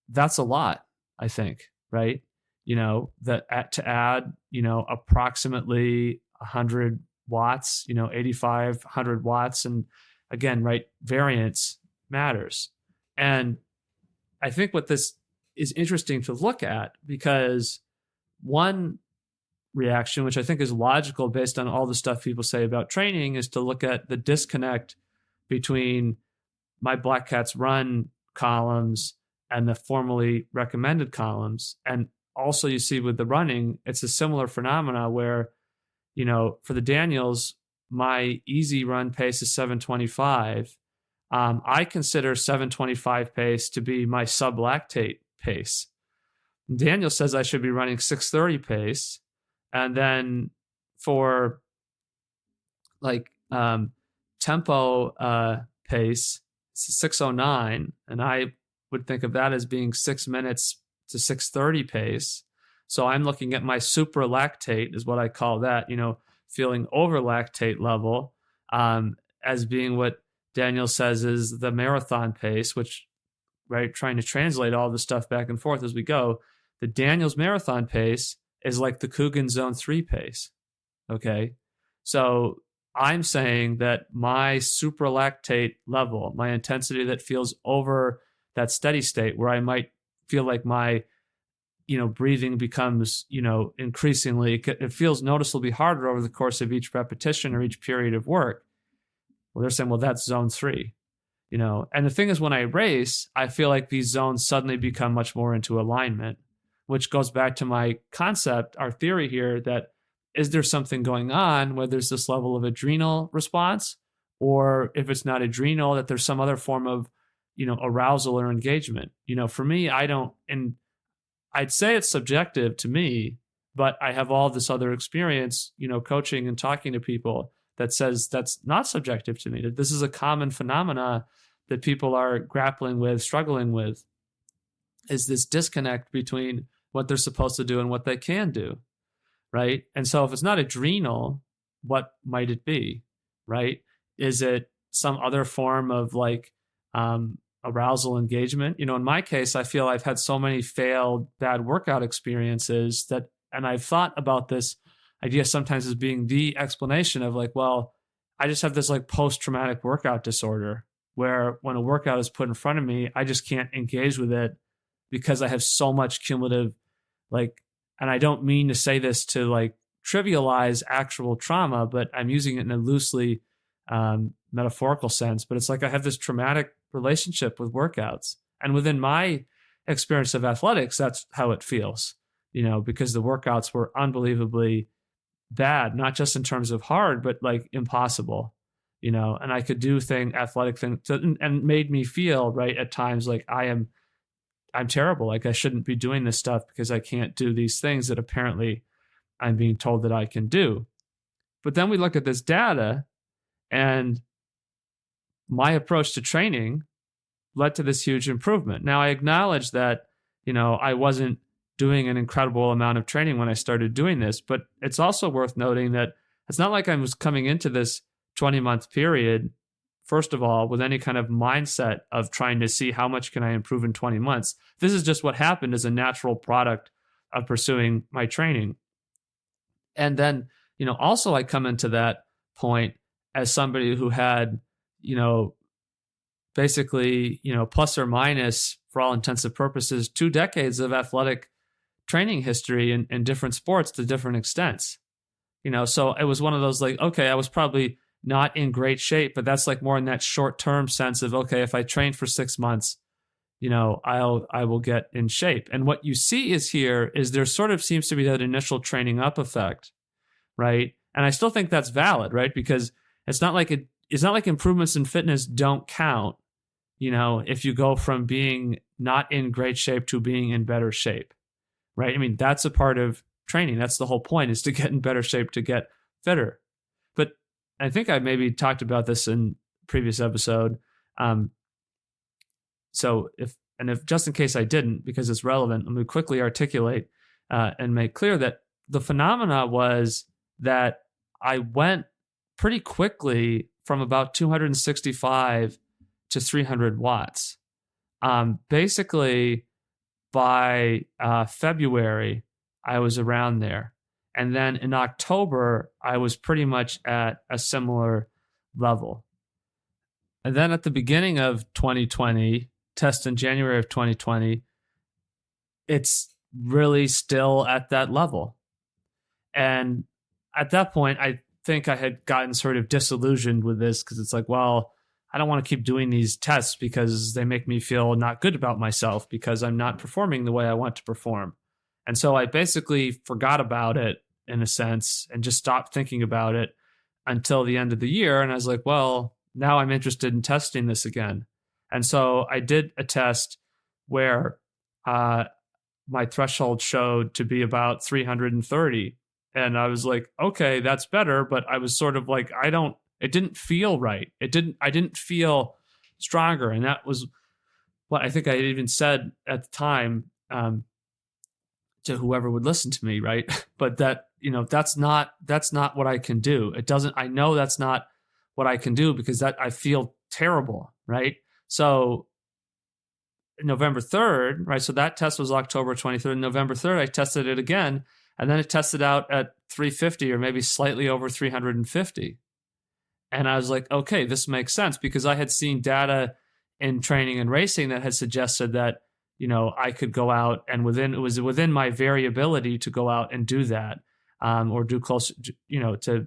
S1: that's a lot, I think, right? To add, approximately 100 watts, 85, 100 watts. And again, right, variance matters. And I think what this is interesting to look at, because one reaction, which I think is logical based on all the stuff people say about training, is to look at the disconnect between my Black Cats Run columns and the formally recommended columns. And also you see with the running, it's a similar phenomena where, for the Daniels, my easy run pace is 725. I consider 725 pace to be my sublactate pace. Daniel says I should be running 630 pace. And then for like tempo pace, it's 609. And I would think of that as being 6 minutes to 630 pace. So I'm looking at my supralactate, is what I call that, feeling over lactate level, as being what Daniel says is the marathon pace, which, right, trying to translate all the stuff back and forth as we go. The Daniels marathon pace is like the Coogan Zone 3 pace. Okay. So I'm saying that my supralactate level, my intensity that feels over that steady state where I might feel like my, breathing becomes, increasingly, it feels noticeably harder over the course of each repetition or each period of work. Well, they're saying, well, that's zone 3, and the thing is, when I race, I feel like these zones suddenly become much more into alignment, which goes back to my concept, our theory here, that is there something going on where there's this level of adrenal response, or if it's not adrenal, that there's some other form of, arousal or engagement. For me, I don't, and I'd say it's subjective to me, but I have all this other experience, coaching and talking to people that says that's not subjective to me, that this is a common phenomena that people are grappling with, struggling with, is this disconnect between what they're supposed to do and what they can do, right? And so if it's not adrenal, what might it be, right? Is it some other form of like arousal engagement? In my case, I feel I've had so many failed bad workout experiences that, and I've thought about this idea sometimes as being the explanation of like, well, I just have this like post-traumatic workout disorder where when a workout is put in front of me, I just can't engage with it because I have so much cumulative, like, and I don't mean to say this to like trivialize actual trauma, but I'm using it in a loosely metaphorical sense. But it's like I have this traumatic relationship with workouts. And within my experience of athletics, that's how it feels, because the workouts were unbelievably bad, not just in terms of hard, but like impossible, and I could do athletic things and made me feel right at times like I'm terrible. Like I shouldn't be doing this stuff because I can't do these things that apparently I'm being told that I can do. But then we look at this data, and my approach to training led to this huge improvement. Now I acknowledge that, I wasn't doing an incredible amount of training when I started doing this, but it's also worth noting that it's not like I was coming into this 20-month period, first of all, with any kind of mindset of trying to see how much can I improve in 20 months. This is just what happened as a natural product of pursuing my training. And then, also I come into that point as somebody who had, basically, plus or minus, for all intents and purposes, 2 decades of athletic training history in different sports to different extents. So it was one of those like, okay, I was probably not in great shape, but that's like more in that short-term sense of, okay, if I train for 6 months, I will get in shape. And what you see is there sort of seems to be that initial training up effect, right? And I still think that's valid, right? Because it's not like improvements in fitness don't count, if you go from being not in great shape to being in better shape, right? I mean, that's a part of training. That's the whole point, is to get in better shape, to get fitter. But I think I maybe talked about this in a previous episode. So if just in case I didn't, because it's relevant, let me quickly articulate and make clear that the phenomena was that I went pretty quickly from about 265 to 300 watts. Basically, by February, I was around there. And then in October, I was pretty much at a similar level. And then at the beginning of 2020, test in January of 2020, it's really still at that level. And at that point, I think I had gotten sort of disillusioned with this, because it's like, well, I don't want to keep doing these tests because they make me feel not good about myself because I'm not performing the way I want to perform. And so I basically forgot about it in a sense and just stopped thinking about it until the end of the year. And I was like, well, now I'm interested in testing this again. And so I did a test where my threshold showed to be about 330. And I was like, okay, that's better. But I was sort of like, it didn't feel right. I didn't feel stronger. And that was what I think I had even said at the time to whoever would listen to me, right? But that, that's not what I can do. I know that's not what I can do, because that I feel terrible, right? So November 3rd, right? So that test was October 23rd. November 3rd, I tested it again. And then it tested out at 350 or maybe slightly over 350. And I was like, okay, this makes sense, because I had seen data in training and racing that had suggested that, I could go out and it was within my variability to go out and do that, or do close, to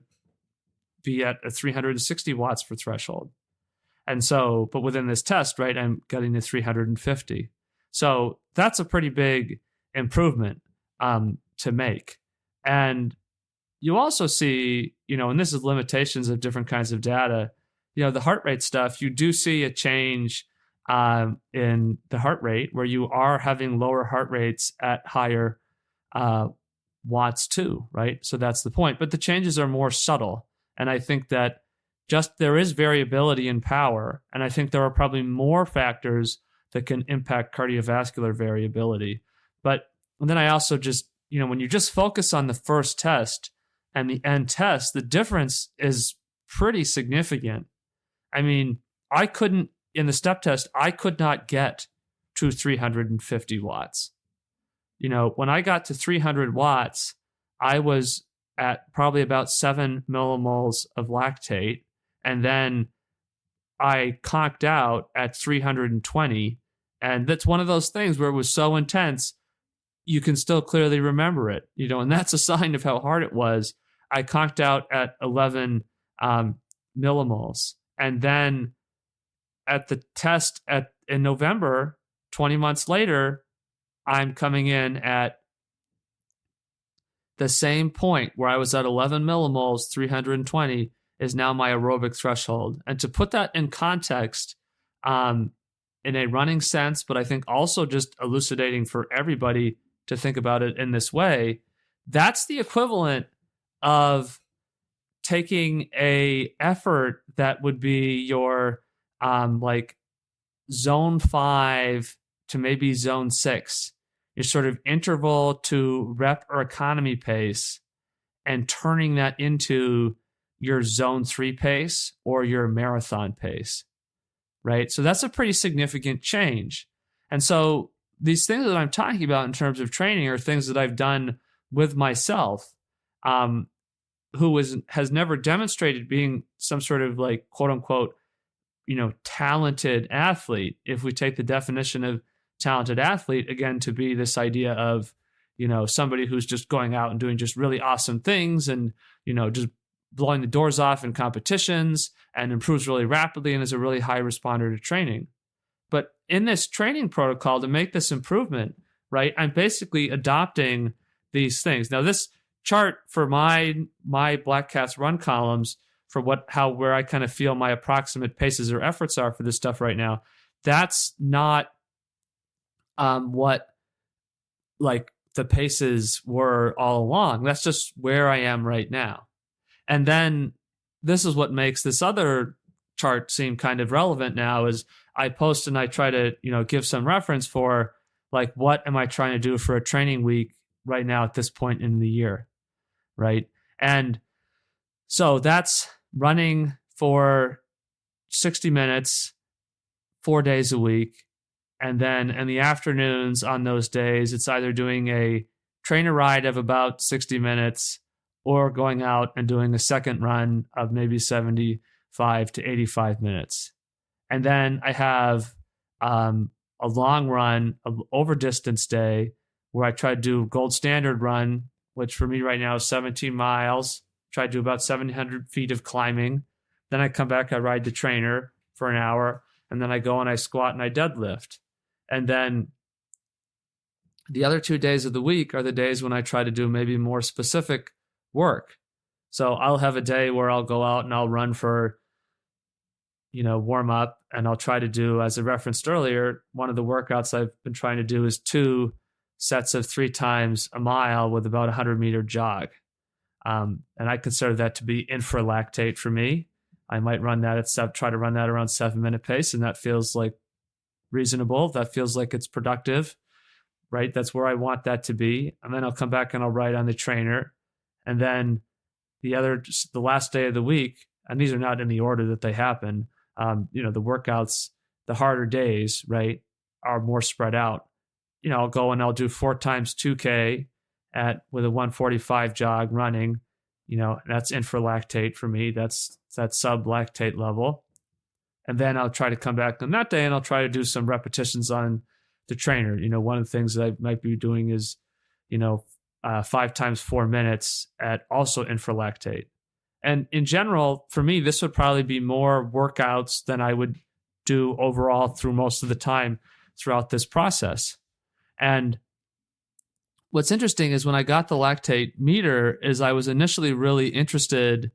S1: be at a 360 watts for threshold. And so, but within this test, right, I'm getting to 350. So that's a pretty big improvement to make. And you also see, and this is limitations of different kinds of data, the heart rate stuff, you do see a change in the heart rate where you are having lower heart rates at higher watts too, right? So that's the point. But the changes are more subtle. And I think that there is variability in power. And I think there are probably more factors that can impact cardiovascular variability. But then I also just, when you just focus on the first test and the end test, the difference is pretty significant. I mean, in the step test, I could not get to 350 watts. When I got to 300 watts, I was at probably about 7 millimoles of lactate. And then I conked out at 320. And that's one of those things where it was so intense, you can still clearly remember it, and that's a sign of how hard it was. I conked out at 11 millimoles. And then at the test in November, 20 months later, I'm coming in at the same point where I was at 11 millimoles, 320 is now my aerobic threshold. And to put that in context, in a running sense, but I think also just elucidating for everybody to think about it in this way, that's the equivalent of taking a effort that would be your like zone 5 to maybe zone 6, your sort of interval to rep or economy pace, and turning that into your zone 3 pace or your marathon pace, right? So that's a pretty significant change. And so these things that I'm talking about in terms of training are things that I've done with myself, who has never demonstrated being some sort of like quote unquote, talented athlete. If we take the definition of talented athlete again to be this idea of, somebody who's just going out and doing just really awesome things and, just blowing the doors off in competitions and improves really rapidly and is a really high responder to training. But in this training protocol to make this improvement, right, I'm basically adopting these things. Now, this chart for my Black Cats run columns for where I kind of feel my approximate paces or efforts are for this stuff right now, that's not what like the paces were all along. That's just where I am right now. And then this is what makes this other chart seem kind of relevant now is I post and I try to, give some reference for like, what am I trying to do for a training week right now at this point in the year, right? And so that's running for 60 minutes, 4 days a week. And then in the afternoons on those days, it's either doing a trainer ride of about 60 minutes or going out and doing a second run of maybe 75 to 85 minutes. And then I have a long run, an over distance day where I try to do gold standard run, which for me right now is 17 miles. Try to do about 700 feet of climbing. Then I come back, I ride the trainer for an hour, and then I go and I squat and I deadlift. And then the other 2 days of the week are the days when I try to do maybe more specific work. So I'll have a day where I'll go out and I'll run for, warm up, and I'll try to do, as I referenced earlier, one of the workouts I've been trying to do is 2 sets of 3 times a mile with about 100-meter jog. And I consider that to be infralactate for me. I might try to run that around 7-minute pace, and that feels like reasonable. That feels like it's productive, right? That's where I want that to be. And then I'll come back and I'll ride on the trainer. And then the last day of the week, and these are not in the order that they happen, the workouts, the harder days, right, are more spread out. I'll go and I'll do 4 times 2K with a 145 jog running, that's infralactate for me. That's sub-lactate level. And then I'll try to come back on that day and I'll try to do some repetitions on the trainer. One of the things that I might be doing is, 5 times 4 minutes at also infralactate. And in general, for me, this would probably be more workouts than I would do overall through most of the time throughout this process. And what's interesting is when I got the lactate meter is I was initially really interested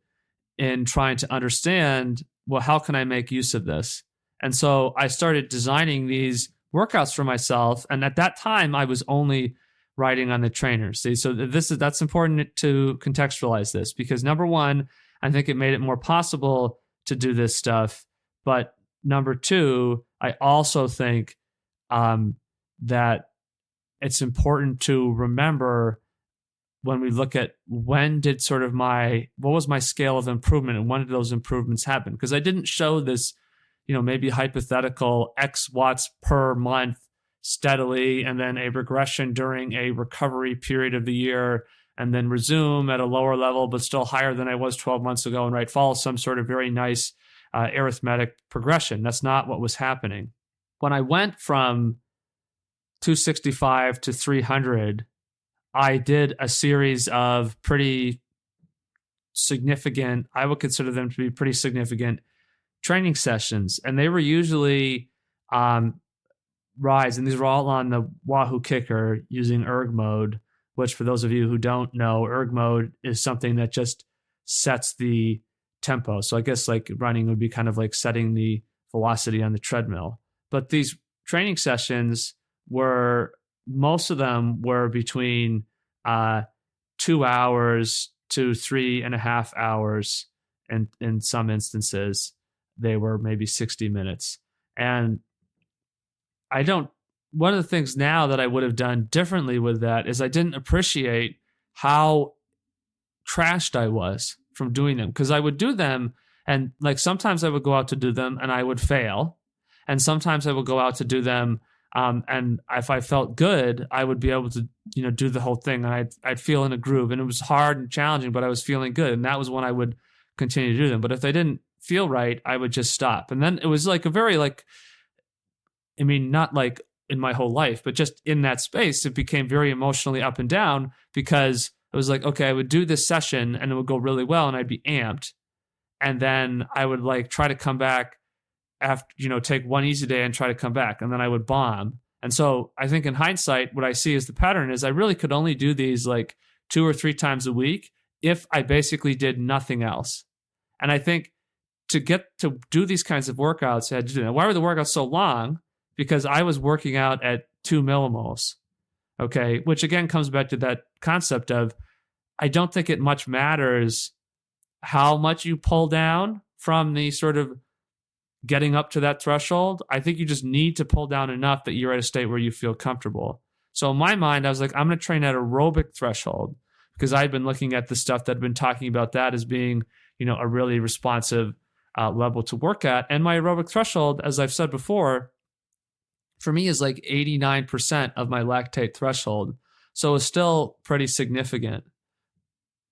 S1: in trying to understand, well, how can I make use of this? And so I started designing these workouts for myself. And at that time, I was only riding on the trainer. See, so that's important to contextualize this because number one, I think it made it more possible to do this stuff. But number two, I also think that it's important to remember when we look at what was my scale of improvement and when did those improvements happen? Because I didn't show this, maybe hypothetical X watts per month steadily and then a regression during a recovery period of the year and then resume at a lower level, but still higher than I was 12 months ago and follow some sort of very nice arithmetic progression. That's not what was happening. When I went from 265 to 300, I did a series of pretty significant, I would consider them to be pretty significant training sessions, and they were usually rides, and these were all on the Wahoo Kicker using erg mode, which for those of you who don't know, erg mode is something that just sets the tempo. So I guess like running would be kind of like setting the velocity on the treadmill. But these training sessions most of them were between 2 hours to 3.5 hours. And in some instances, they were maybe 60 minutes. And one of the things now that I would have done differently with that is I didn't appreciate how trashed I was from doing them, because I would do them and like sometimes I would go out to do them and I would fail. And sometimes I would go out to do them and if I felt good, I would be able to, do the whole thing, and I'd feel in a groove, and it was hard and challenging, but I was feeling good. And that was when I would continue to do them. But if they didn't feel right, I would just stop. And then it was like a very not like in my whole life, but just in that space, it became very emotionally up and down, because it was like, okay, I would do this session and it would go really well and I'd be amped. And then I would like try to come back after, take one easy day and try to come back. And then I would bomb. And so I think in hindsight, what I see as the pattern is I really could only do these like 2 or 3 times a week if I basically did nothing else. And I think to get to do these kinds of workouts, I had to do that. Why were the workouts so long? Because I was working out at 2 millimoles, okay? Which again comes back to that concept of, I don't think it much matters how much you pull down from the sort of getting up to that threshold. I think you just need to pull down enough that you're at a state where you feel comfortable. So in my mind, I was like, I'm going to train at aerobic threshold, because I'd been looking at the stuff that had been talking about that as being, a really responsive level to work at. And my aerobic threshold, as I've said before, for me is like 89% of my lactate threshold. So it's still pretty significant.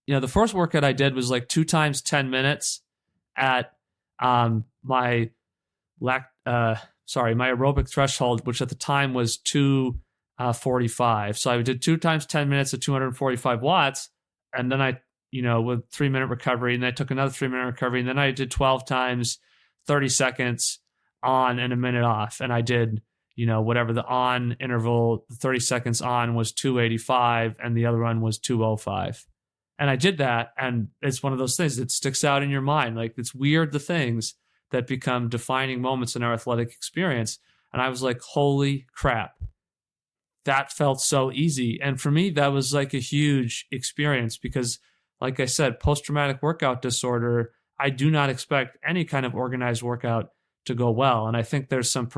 S1: The first workout I did was like 2 times 10 minutes at my aerobic threshold, which at the time was 245. So I did 2 times 10 minutes at 245 watts. And then I, with 3-minute recovery, and I took another 3-minute recovery. And then I did 12 times 30 seconds on and a minute off. And I did, whatever the on interval, the 30 seconds on was 285 and the other one was 205. And I did that. And it's one of those things that sticks out in your mind. Like, it's weird, the things that become defining moments in our athletic experience. And I was like, holy crap, that felt so easy. And for me, that was like a huge experience, because like I said, post-traumatic workout disorder, I do not expect any kind of organized workout to go well. And I think there's some,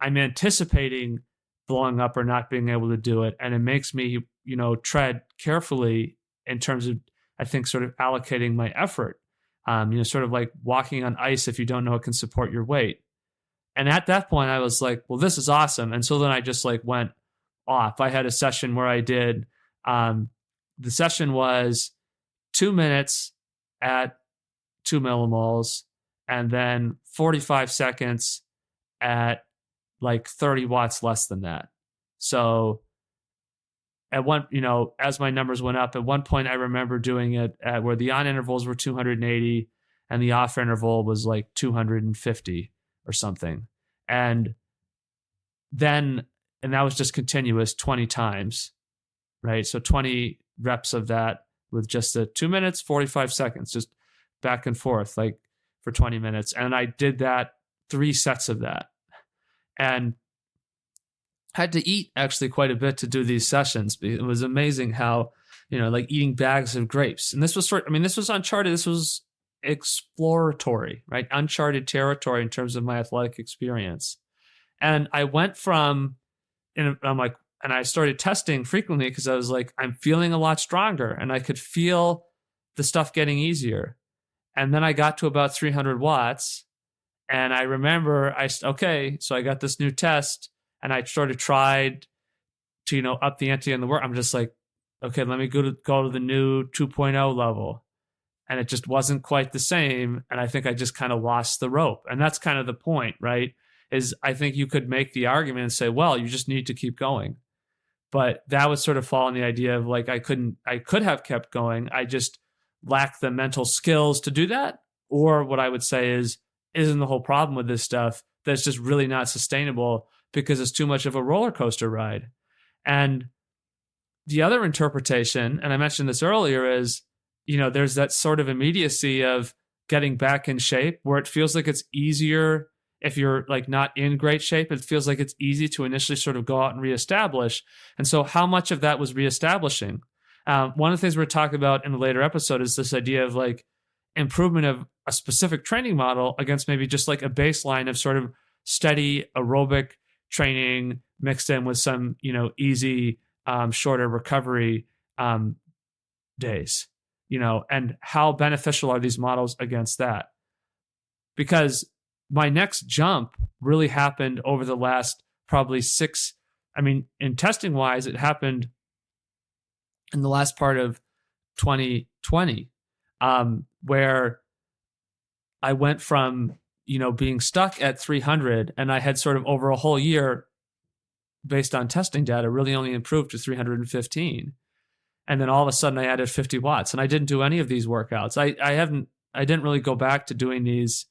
S1: I'm anticipating blowing up or not being able to do it. And it makes me, tread carefully in terms of, I think, sort of allocating my effort, sort of like walking on ice if you don't know it can support your weight. And at that point, I was like, well, this is awesome. And so then I just like went off. I had a session where I did, the session was 2 minutes at 2 millimoles, and then 45 seconds at like 30 watts less than that. So at one, as my numbers went up, at one point I remember doing it at where the on intervals were 280 and the off interval was like 250 or something. And that was just continuous 20 times, right? So 20 reps of that with just the 2 minutes, 45 seconds, just back and forth, like for 20 minutes. And I did that 3 sets of that. And had to eat actually quite a bit to do these sessions. It was amazing how, like eating bags of grapes. And this was this was uncharted. This was exploratory, right? Uncharted territory in terms of my athletic experience. And I went and I started testing frequently, because I was like, I'm feeling a lot stronger, and I could feel the stuff getting easier. And then I got to about 300 watts. And I remember so I got this new test, and I sort of tried to, up the ante in the work. I'm just like, okay, let me go to the new 2.0 level. And it just wasn't quite the same. And I think I just kind of lost the rope. And that's kind of the point, right? Is I think you could make the argument and say, well, you just need to keep going. But that would sort of fall in the idea of like, I could have kept going. I just lacked the mental skills to do that. Or what I would say is, isn't the whole problem with this stuff that it's just really not sustainable because it's too much of a roller coaster ride? And the other interpretation, and I mentioned this earlier, is, there's that sort of immediacy of getting back in shape where it feels like it's easier if you're like not in great shape. It feels like it's easy to initially sort of go out and reestablish. And so how much of that was reestablishing? One of the things we're talking about in a later episode is this idea of like improvement of a specific training model against maybe just like a baseline of sort of steady aerobic training mixed in with some, easy, shorter recovery days, and how beneficial are these models against that? Because my next jump really happened over the last probably in testing wise, it happened in the last part of 2020, where I went from, being stuck at 300, and I had sort of over a whole year based on testing data really only improved to 315. And then all of a sudden I added 50 watts, and I didn't do any of these workouts. I didn't really go back to doing these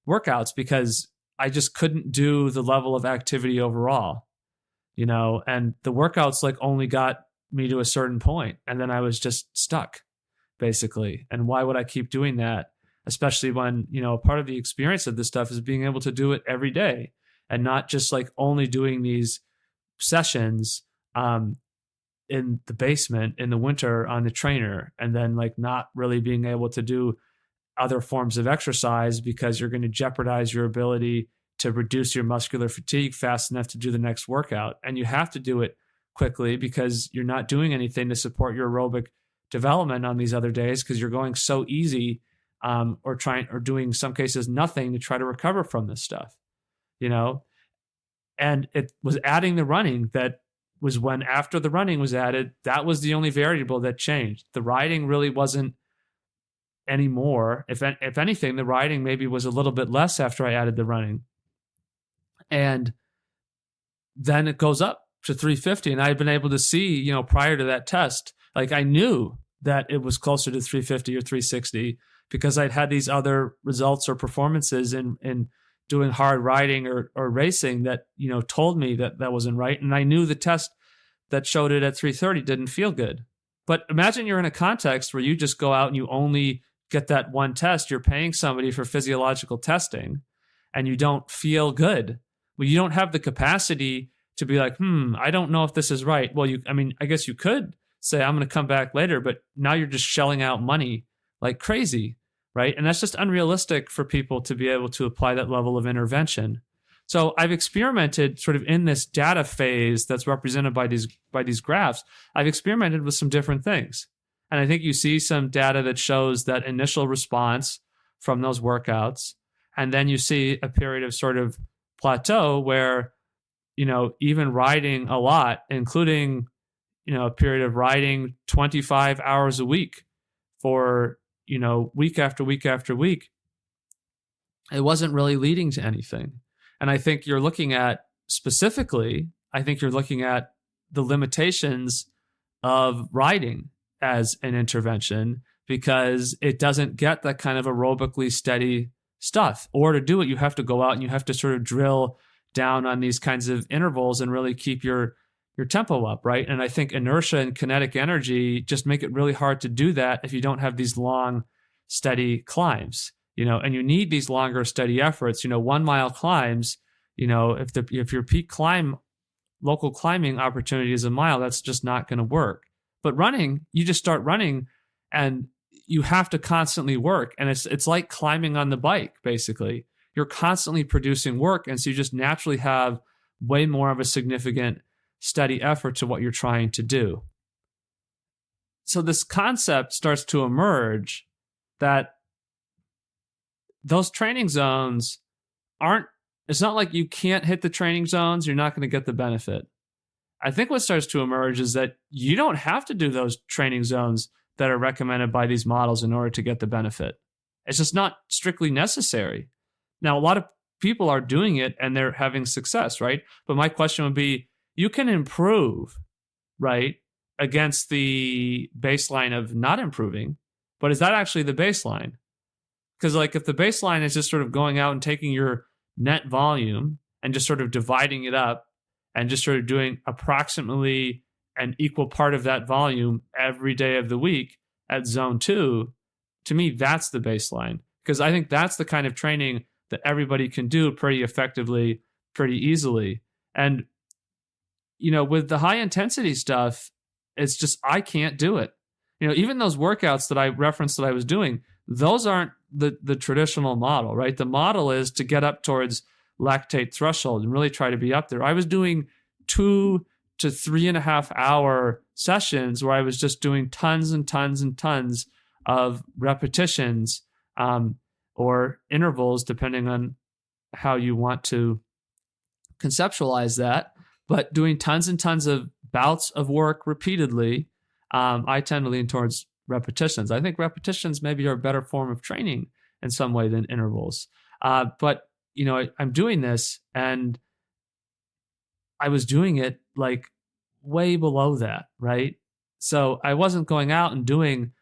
S1: workouts because I just couldn't do the level of activity overall, and the workouts like only got me to a certain point, and then I was just stuck basically. And why would I keep doing that? Especially when, part of the experience of this stuff is being able to do it every day and not just like only doing these sessions in the basement in the winter on the trainer, and then like not really being able to do other forms of exercise because you're going to jeopardize your ability to reduce your muscular fatigue fast enough to do the next workout. And you have to do it quickly because you're not doing anything to support your aerobic development on these other days because you're going so easy, or doing in some cases nothing to try to recover from this stuff, and it was adding the running that was when, after the running was added, that was the only variable that changed. The riding really wasn't anymore. If anything, the riding maybe was a little bit less after I added the running. And then it goes up to 350. And I had been able to see, prior to that test, like I knew that it was closer to 350 or 360 because I'd had these other results or performances in doing hard riding or racing that, told me that that wasn't right. And I knew the test that showed it at 330 didn't feel good. But imagine you're in a context where you just go out and you only get that one test. You're paying somebody for physiological testing and you don't feel good. Well, you don't have the capacity to be like, I don't know if this is right. Well, I guess you could say, I'm going to come back later, but now you're just shelling out money like crazy, right? And that's just unrealistic for people to be able to apply that level of intervention. So I've experimented sort of in this data phase that's represented by these graphs. I've experimented with some different things. And I think you see some data that shows that initial response from those workouts. And then you see a period of sort of plateau where, even riding a lot, including, a period of riding 25 hours a week for, week after week after week, it wasn't really leading to anything. And I think you're looking at the limitations of riding as an intervention because it doesn't get that kind of aerobically steady stuff. Or to do it, you have to go out and you have to sort of drill down on these kinds of intervals and really keep your tempo up, right? And I think inertia and kinetic energy just make it really hard to do that if you don't have these long, steady climbs, and you need these longer, steady efforts. 1 mile climbs, if your peak local climbing opportunity is a mile, that's just not going to work. But running, you just start running and you have to constantly work. And it's like climbing on the bike, basically. You're constantly producing work. And so you just naturally have way more of a significant steady effort to what you're trying to do. So this concept starts to emerge that those training zones it's not like you can't hit the training zones, you're not going to get the benefit. I think what starts to emerge is that you don't have to do those training zones that are recommended by these models in order to get the benefit. It's just not strictly necessary. Now, a lot of people are doing it and they're having success, right? But my question would be, you can improve, right, against the baseline of not improving, but is that actually the baseline? Because like if the baseline is just sort of going out and taking your net volume and just sort of dividing it up and just sort of doing approximately an equal part of that volume every day of the week at zone 2, to me, that's the baseline. Because I think that's the kind of training that everybody can do pretty effectively, pretty easily. And, with the high intensity stuff, it's just, I can't do it. Even those workouts that I referenced that I was doing, those aren't the traditional model, right? The model is to get up towards lactate threshold and really try to be up there. I was doing 2 to 3.5 hour sessions where I was just doing tons and tons and tons of repetitions or intervals, depending on how you want to conceptualize that, but doing tons and tons of bouts of work repeatedly. I tend to lean towards repetitions. I think repetitions maybe are a better form of training in some way than intervals. But, I'm doing this and I was doing it like way below that, right? So I wasn't going out and doing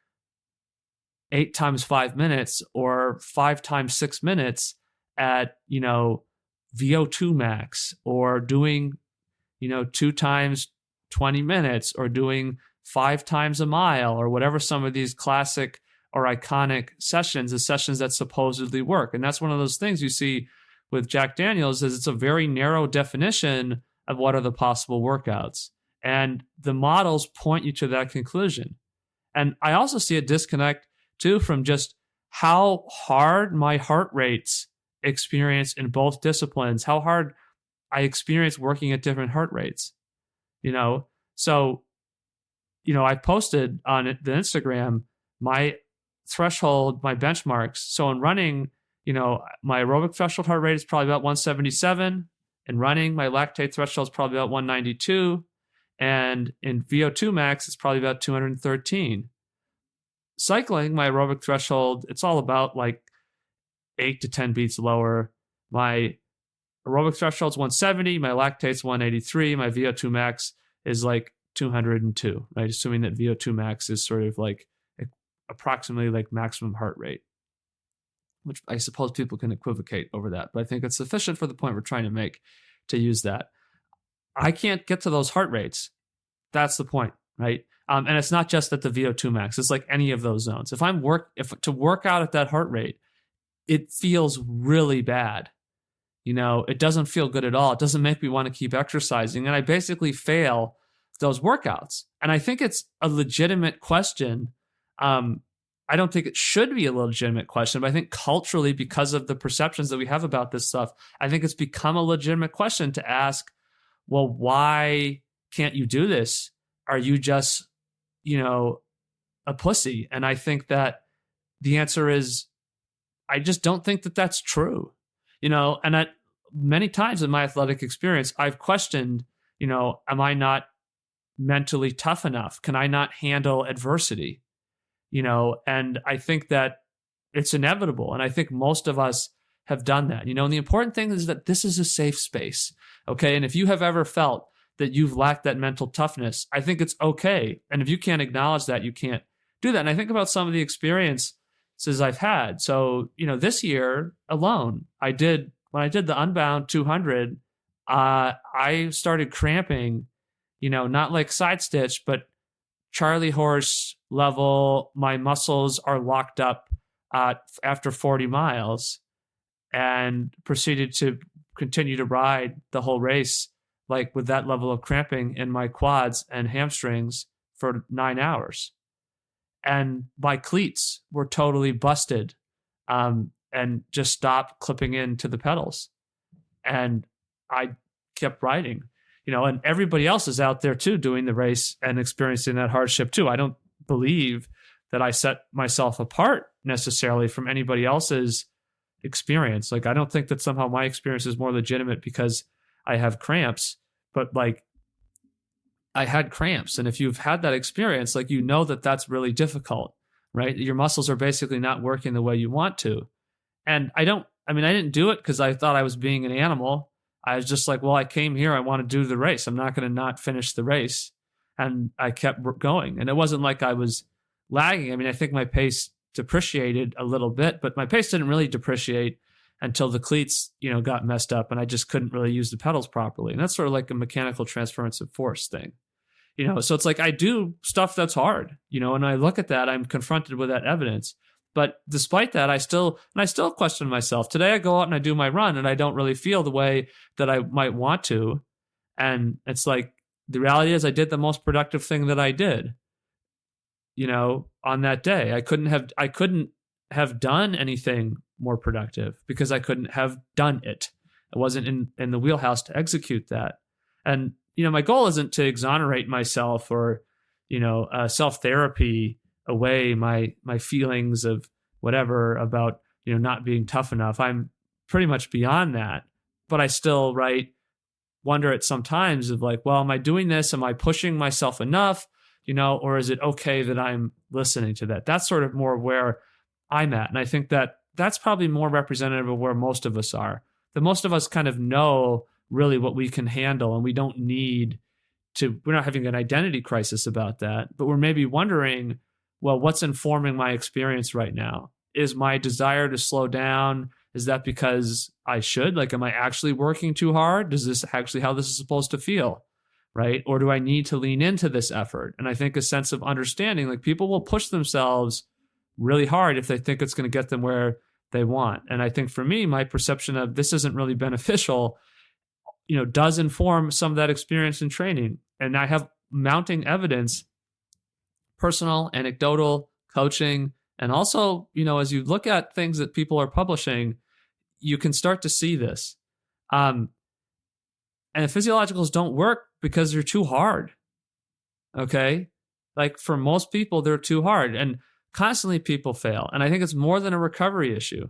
S1: 8 times 5 minutes or 5 times 6 minutes at, VO2 max, or doing, 2 times 20 minutes, or doing 5 times a mile, or whatever some of these classic or iconic sessions, the sessions that supposedly work. And that's one of those things you see with Jack Daniels, is it's a very narrow definition of what are the possible workouts. And the models point you to that conclusion. And I also see a disconnect too from just how hard my heart rates experience in both disciplines, how hard I experience working at different heart rates. So, I posted on the Instagram my threshold, my benchmarks. So in running, my aerobic threshold heart rate is probably about 177. In running, my lactate threshold is probably about 192. And in VO2 max, it's probably about 213. Cycling, my aerobic threshold, it's all about like 8 to 10 beats lower. My aerobic threshold is 170. My lactate's 183. My VO2 max is like 202, right? Assuming that VO2 max is sort of like approximately like maximum heart rate, which I suppose people can equivocate over that, but I think it's sufficient for the point we're trying to make to use that. I can't get to those heart rates. That's the point, right? And it's not just at the VO2 max. It's like any of those zones. If to work out at that heart rate, it feels really bad. It doesn't feel good at all. It doesn't make me want to keep exercising. And I basically fail those workouts. And I think it's a legitimate question. I don't think it should be a legitimate question, but I think culturally, because of the perceptions that we have about this stuff, I think it's become a legitimate question to ask, well, why can't you do this? Are you just, a pussy? And I think that the answer is, I just don't think that that's true. And many times in my athletic experience, I've questioned, am I not mentally tough enough? Can I not handle adversity? And I think that it's inevitable. And I think most of us have done that, and the important thing is that this is a safe space. Okay. And if you have ever felt that you've lacked that mental toughness, I think it's okay. And if you can't acknowledge that, you can't do that. And I think about some of the experiences I've had. So, this year alone, when I did the Unbound 200, I started cramping, not like side stitch, but Charlie horse level. My muscles are locked up after 40 miles, and proceeded to continue to ride the whole race, like with that level of cramping in my quads and hamstrings for 9 hours. And my cleats were totally busted and just stopped clipping into the pedals. And I kept riding, and everybody else is out there too, doing the race and experiencing that hardship too. I don't believe that I set myself apart necessarily from anybody else's experience. Like, I don't think that somehow my experience is more legitimate because I have cramps, but like, I had cramps. And if you've had that experience, like, that that's really difficult, right? Your muscles are basically not working the way you want to. And I didn't do it because I thought I was being an animal. I was just like, well, I came here, I want to do the race. I'm not going to not finish the race. And I kept going. And it wasn't like I was lagging. I think my pace depreciated a little bit, but my pace didn't really depreciate until the cleats, got messed up and I just couldn't really use the pedals properly. And that's sort of like a mechanical transference of force thing. So it's like I do stuff that's hard, and I look at that, I'm confronted with that evidence. But despite that, I still question myself. Today I go out and I do my run and I don't really feel the way that I might want to. And it's like, the reality is I did the most productive thing that I did, on that day. I couldn't have done anything more productive because I couldn't have done it. It wasn't in the wheelhouse to execute that. And, my goal isn't to exonerate myself or, self-therapy away my feelings of whatever about, not being tough enough. I'm pretty much beyond that, but I still, wonder at some times of like, well, am I doing this? Am I pushing myself enough? Or is it okay that I'm listening to that? That's sort of more where I'm at. And I think that that's probably more representative of where most of us are. That most of us kind of know really what we can handle, and we don't need to, we're not having an identity crisis about that, but we're maybe wondering, well, what's informing my experience right now? Is my desire to slow down, is that because I should? Like, am I actually working too hard? Is this actually how this is supposed to feel? Right? Or do I need to lean into this effort? And I think a sense of understanding, like people will push themselves really hard if they think it's going to get them where they want. And I think for me, my perception of this isn't really beneficial, does inform some of that experience in training. And I have mounting evidence, personal, anecdotal, coaching, and also, as you look at things that people are publishing, you can start to see this. And the physiologicals don't work because they're too hard. Okay? Like for most people, they're too hard. And constantly people fail. And I think it's more than a recovery issue.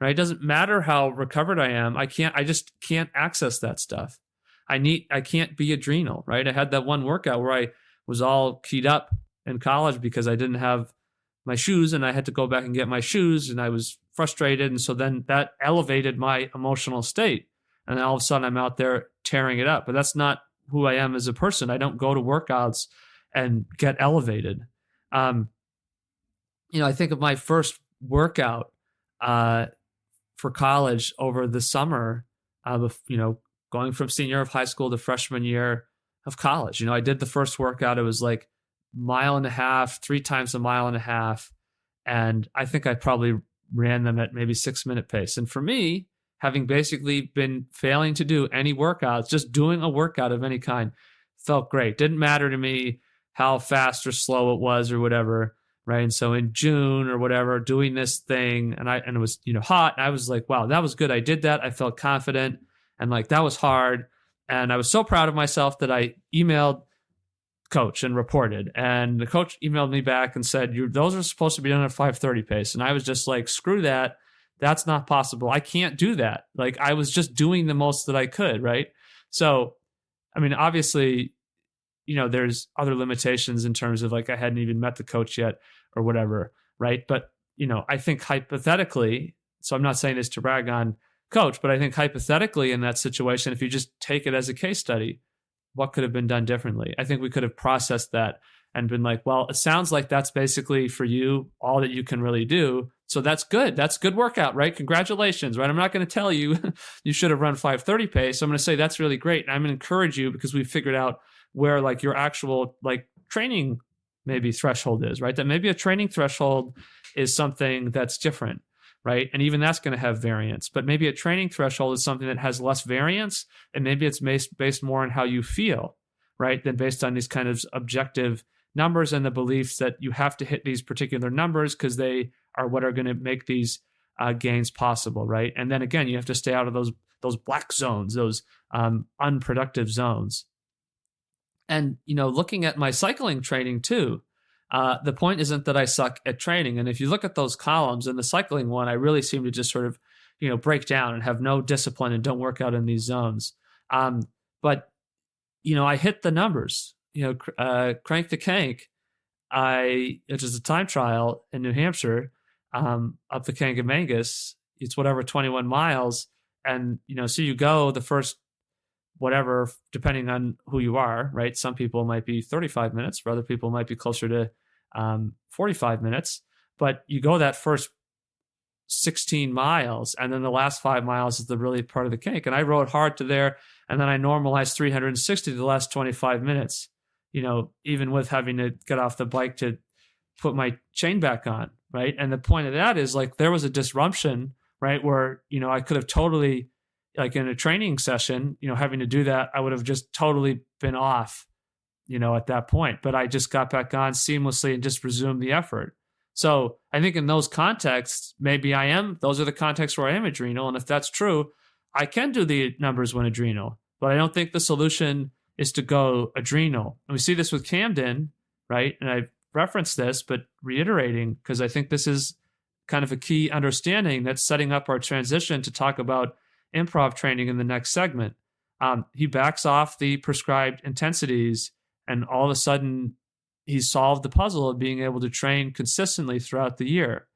S1: Right? It doesn't matter how recovered I am. I just can't access that stuff. I can't be adrenal, right? I had that one workout where I was all keyed up in college because I didn't have my shoes and I had to go back and get my shoes and I was frustrated. And so then that elevated my emotional state. And then all of a sudden I'm out there tearing it up. But that's not who I am as a person. I don't go to workouts and get elevated. I think of my first workout for college over the summer, going from senior year of high school to freshman year of college. I did the first workout. It was like 1.5 miles, 3 times a 1.5 miles. And I think I probably ran them at maybe 6-minute pace. And for me, having basically been failing to do any workouts, just doing a workout of any kind felt great. Didn't matter to me how fast or slow it was or whatever. Right. And so in June or whatever, doing this thing and it was, hot. And I was like, wow, that was good. I did that. I felt confident and like that was hard. And I was so proud of myself that I emailed coach and reported. And the coach emailed me back and said, those are supposed to be done at 5:30 pace. And I was just like, screw that. That's not possible. I can't do that. Like I was just doing the most that I could. Right. So, I mean, obviously, there's other limitations in terms of like, I hadn't even met the coach yet or whatever. Right. But, I think hypothetically, so I'm not saying this to brag on coach, but I think hypothetically in that situation, if you just take it as a case study, what could have been done differently? I think we could have processed that and been like, well, it sounds like that's basically for you, all that you can really do. So that's good. That's good workout, right? Congratulations, right? I'm not going to tell you you should have run 5:30 pace. I'm going to say that's really great. And I'm going to encourage you because we've figured out where like your actual like training maybe threshold is, right? That maybe a training threshold is something that's different, right? And even that's going to have variance. But maybe a training threshold is something that has less variance, and maybe it's based more on how you feel, right? Than based on these kind of objective numbers and the beliefs that you have to hit these particular numbers because they are what are going to make these gains possible, right? And then again, you have to stay out of those black zones, those unproductive zones. And, looking at my cycling training too, the point isn't that I suck at training. And if you look at those columns in the cycling one, I really seem to just sort of, break down and have no discipline and don't work out in these zones. But, I hit the numbers, crank the kank. Which is a time trial in New Hampshire, up the Kangamangas. It's 21 miles. And, so you go the first, whatever, depending on who you are, right? Some people might be 35 minutes. For other people might be closer to 45 minutes. but you go that first 16 miles, and then the last 5 miles is the really part of the cake. And I rode hard to there, and then I normalized 360 the last 25 minutes, even with having to get off the bike to put my chain back on, right? And the point of that is, like, there was a disruption, right, where, I could have totally, like in a training session, having to do that, I would have just totally been off, at that point. But I just got back on seamlessly and just resumed the effort. So I think in those contexts, maybe those are the contexts where I am adrenal. And if that's true, I can do the numbers when adrenal. But I don't think the solution is to go adrenal. And we see this with Camden, right? And I've referenced this, but reiterating, because I think this is kind of a key understanding that's setting up our transition to talk about improv training in the next segment. He backs off the prescribed intensities, and all of a sudden he's solved the puzzle of being able to train consistently throughout the year,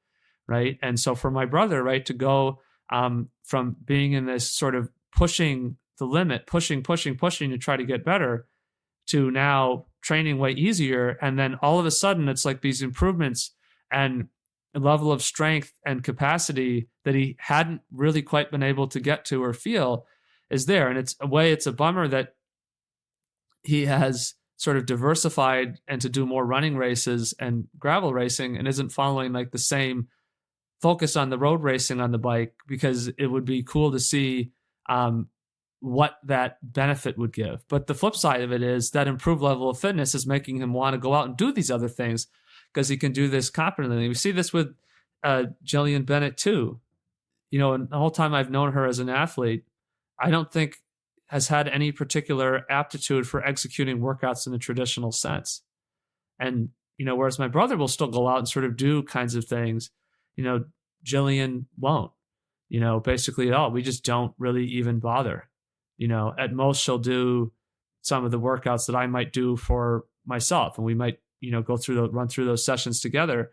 S1: right? And so for my brother, right, to go from being in this sort of pushing the limit, pushing to try to get better, to now training way easier, and then all of a sudden it's like these improvements and a level of strength and capacity that he hadn't really quite been able to get to or feel is there. And it's a bummer that he has sort of diversified and to do more running races and gravel racing and isn't following like the same focus on the road racing on the bike, because it would be cool to see what that benefit would give. But the flip side of it is that improved level of fitness is making him want to go out and do these other things because he can do this competently. We see this with Jillian Bennett too. And the whole time I've known her as an athlete, I don't think has had any particular aptitude for executing workouts in a traditional sense. And, whereas my brother will still go out and sort of do kinds of things, Jillian won't, basically at all. We just don't really even bother. At most she'll do some of the workouts that I might do for myself, and we might, run through those sessions together.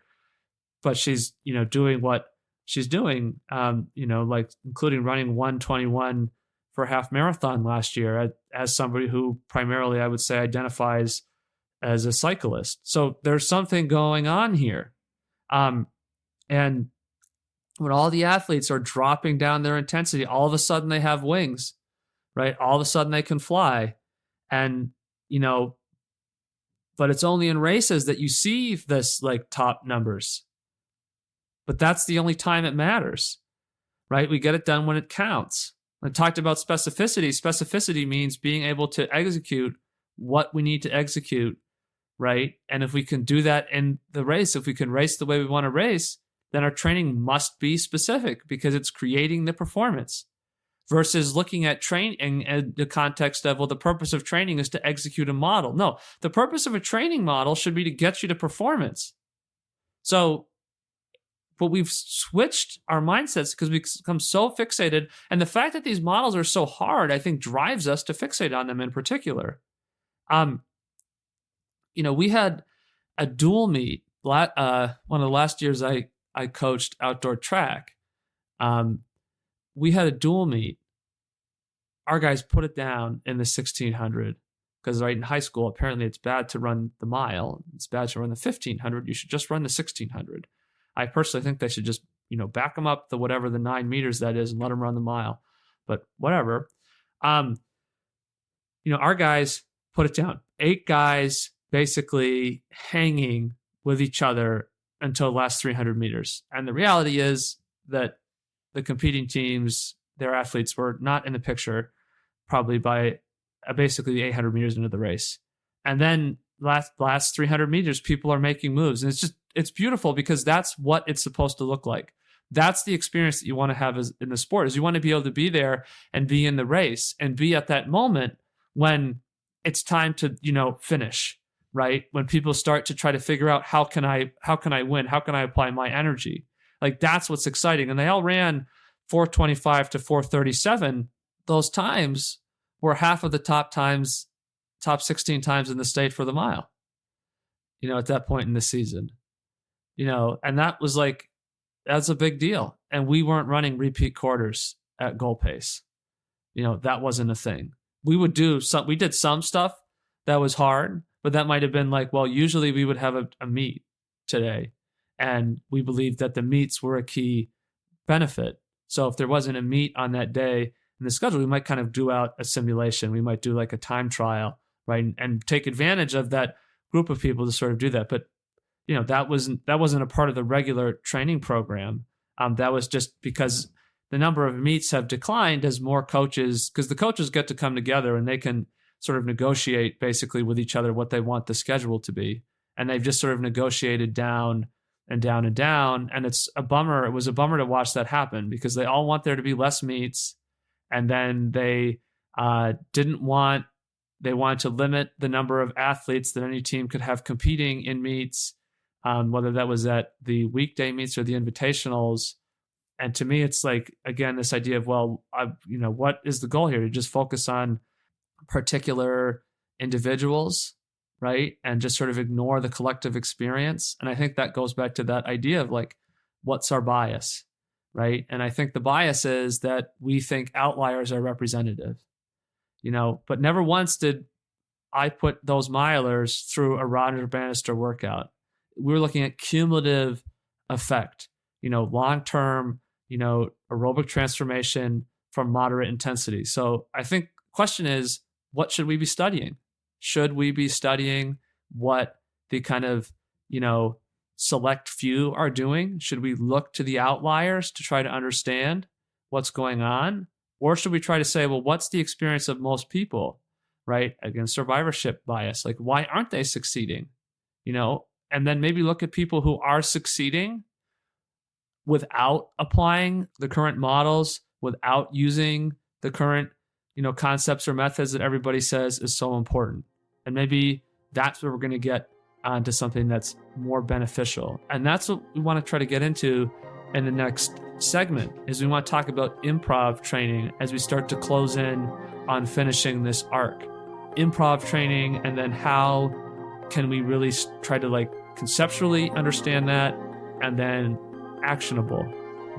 S1: But she's, doing what she's doing, like including running 1:21 for a half marathon last year as somebody who primarily, I would say, identifies as a cyclist. So there's something going on here. And when all the athletes are dropping down their intensity, all of a sudden they have wings, right? All of a sudden they can fly. And, but it's only in races that you see this like top numbers. But that's the only time it matters, right? We get it done when it counts. I talked about specificity. Specificity means being able to execute what we need to execute, right? And if we can do that in the race, if we can race the way we want to race, then our training must be specific because it's creating the performance. Versus looking at training in the context of, well, the purpose of training is to execute a model. No, the purpose of a training model should be to get you to performance. So, but we've switched our mindsets because we become so fixated. And the fact that these models are so hard, I think, drives us to fixate on them in particular. We had a dual meet. One of the last years I coached outdoor track. We had a dual meet. Our guys put it down in the 1600 because right in high school, apparently it's bad to run the mile. It's bad to run the 1500. You should just run the 1600. I personally think they should just, back them up to whatever the 9 meters that is and let them run the mile. But whatever. Our guys put it down. 8 guys basically hanging with each other until the last 300 meters. And the reality is that the competing teams, their athletes were not in the picture probably by basically the 800 meters into the race. And then last 300 meters, people are making moves. And it's beautiful because that's what it's supposed to look like. That's the experience that you want to have in the sport, is you want to be able to be there and be in the race and be at that moment when it's time to, finish, right? When people start to try to figure out how can I win? How can I apply my energy? Like, that's what's exciting. And they all ran 4:25 to 4:37. Those times were half of the top 16 times in the state for the mile, at that point in the season, and that's a big deal. And we weren't running repeat quarters at goal pace. That wasn't a thing. We did some stuff that was hard, but that might've been like, well, usually we would have a meet today. And we believed that the meets were a key benefit. So if there wasn't a meet on that day in the schedule, we might kind of do out a simulation. We might do like a time trial, right? And take advantage of that group of people to sort of do that. But that wasn't a part of the regular training program. That was just because the number of meets have declined as more coaches, because the coaches get to come together and they can sort of negotiate basically with each other what they want the schedule to be. And they've just sort of negotiated down and down and down. And it's a bummer. It was a bummer to watch that happen because they all want there to be less meets. And then they wanted to limit the number of athletes that any team could have competing in meets, whether that was at the weekday meets or the invitationals. And to me, it's like, again, this idea of, what is the goal here? To just focus on particular individuals, right? And just sort of ignore the collective experience. And I think that goes back to that idea of like, what's our bias, right? And I think the bias is that we think outliers are representative, but never once did I put those milers through a Roger Bannister workout. We were looking at cumulative effect, long-term, aerobic transformation from moderate intensity. So I think the question is, what should we be studying? Should we be studying what the kind of, select few are doing? Should we look to the outliers to try to understand what's going on? Or should we try to say, well, what's the experience of most people, right? Again, survivorship bias. Like, why aren't they succeeding? And then maybe look at people who are succeeding without applying the current models, without using the current, concepts or methods that everybody says is so important. And maybe that's where we're going to get onto something that's more beneficial. And that's what we want to try to get into in the next segment, is we want to talk about improv training as we start to close in on finishing this arc. Improv training, and then how can we really try to conceptually understand that, and then actionable.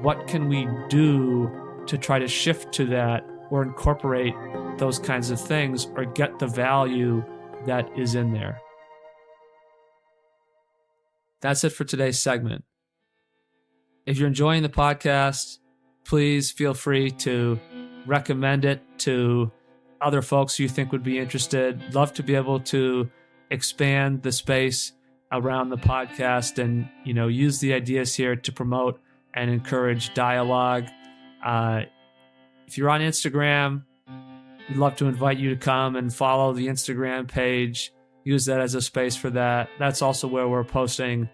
S1: What can we do to try to shift to that or incorporate those kinds of things or get the value that is in there? That's it for today's segment. If you're enjoying the podcast, please feel free to recommend it to other folks you think would be interested. Love to be able to expand the space around the podcast and, use the ideas here to promote and encourage dialogue. If you're on Instagram, we'd love to invite you to come and follow the Instagram page. Use that as a space for that. That's also where we're posting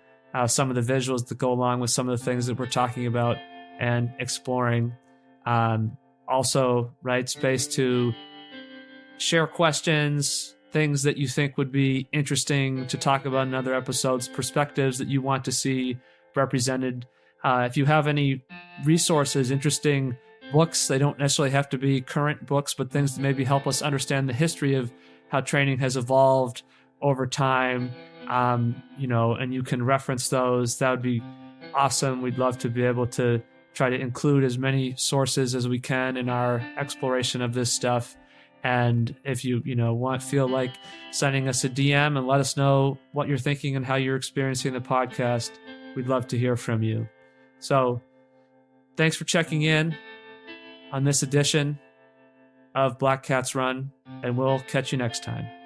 S1: some of the visuals that go along with some of the things that we're talking about and exploring. Also, right, space to share questions, things that you think would be interesting to talk about in other episodes, perspectives that you want to see represented. If you have any resources, interesting books, they don't necessarily have to be current books, but things that maybe help us understand the history of how training has evolved over time, and you can reference those, that would be awesome. We'd love to be able to try to include as many sources as we can in our exploration of this stuff. And if you feel like sending us a DM and let us know what you're thinking and how you're experiencing the podcast, we'd love to hear from you. So thanks for checking in on this edition of Black Cats Run, and we'll catch you next time.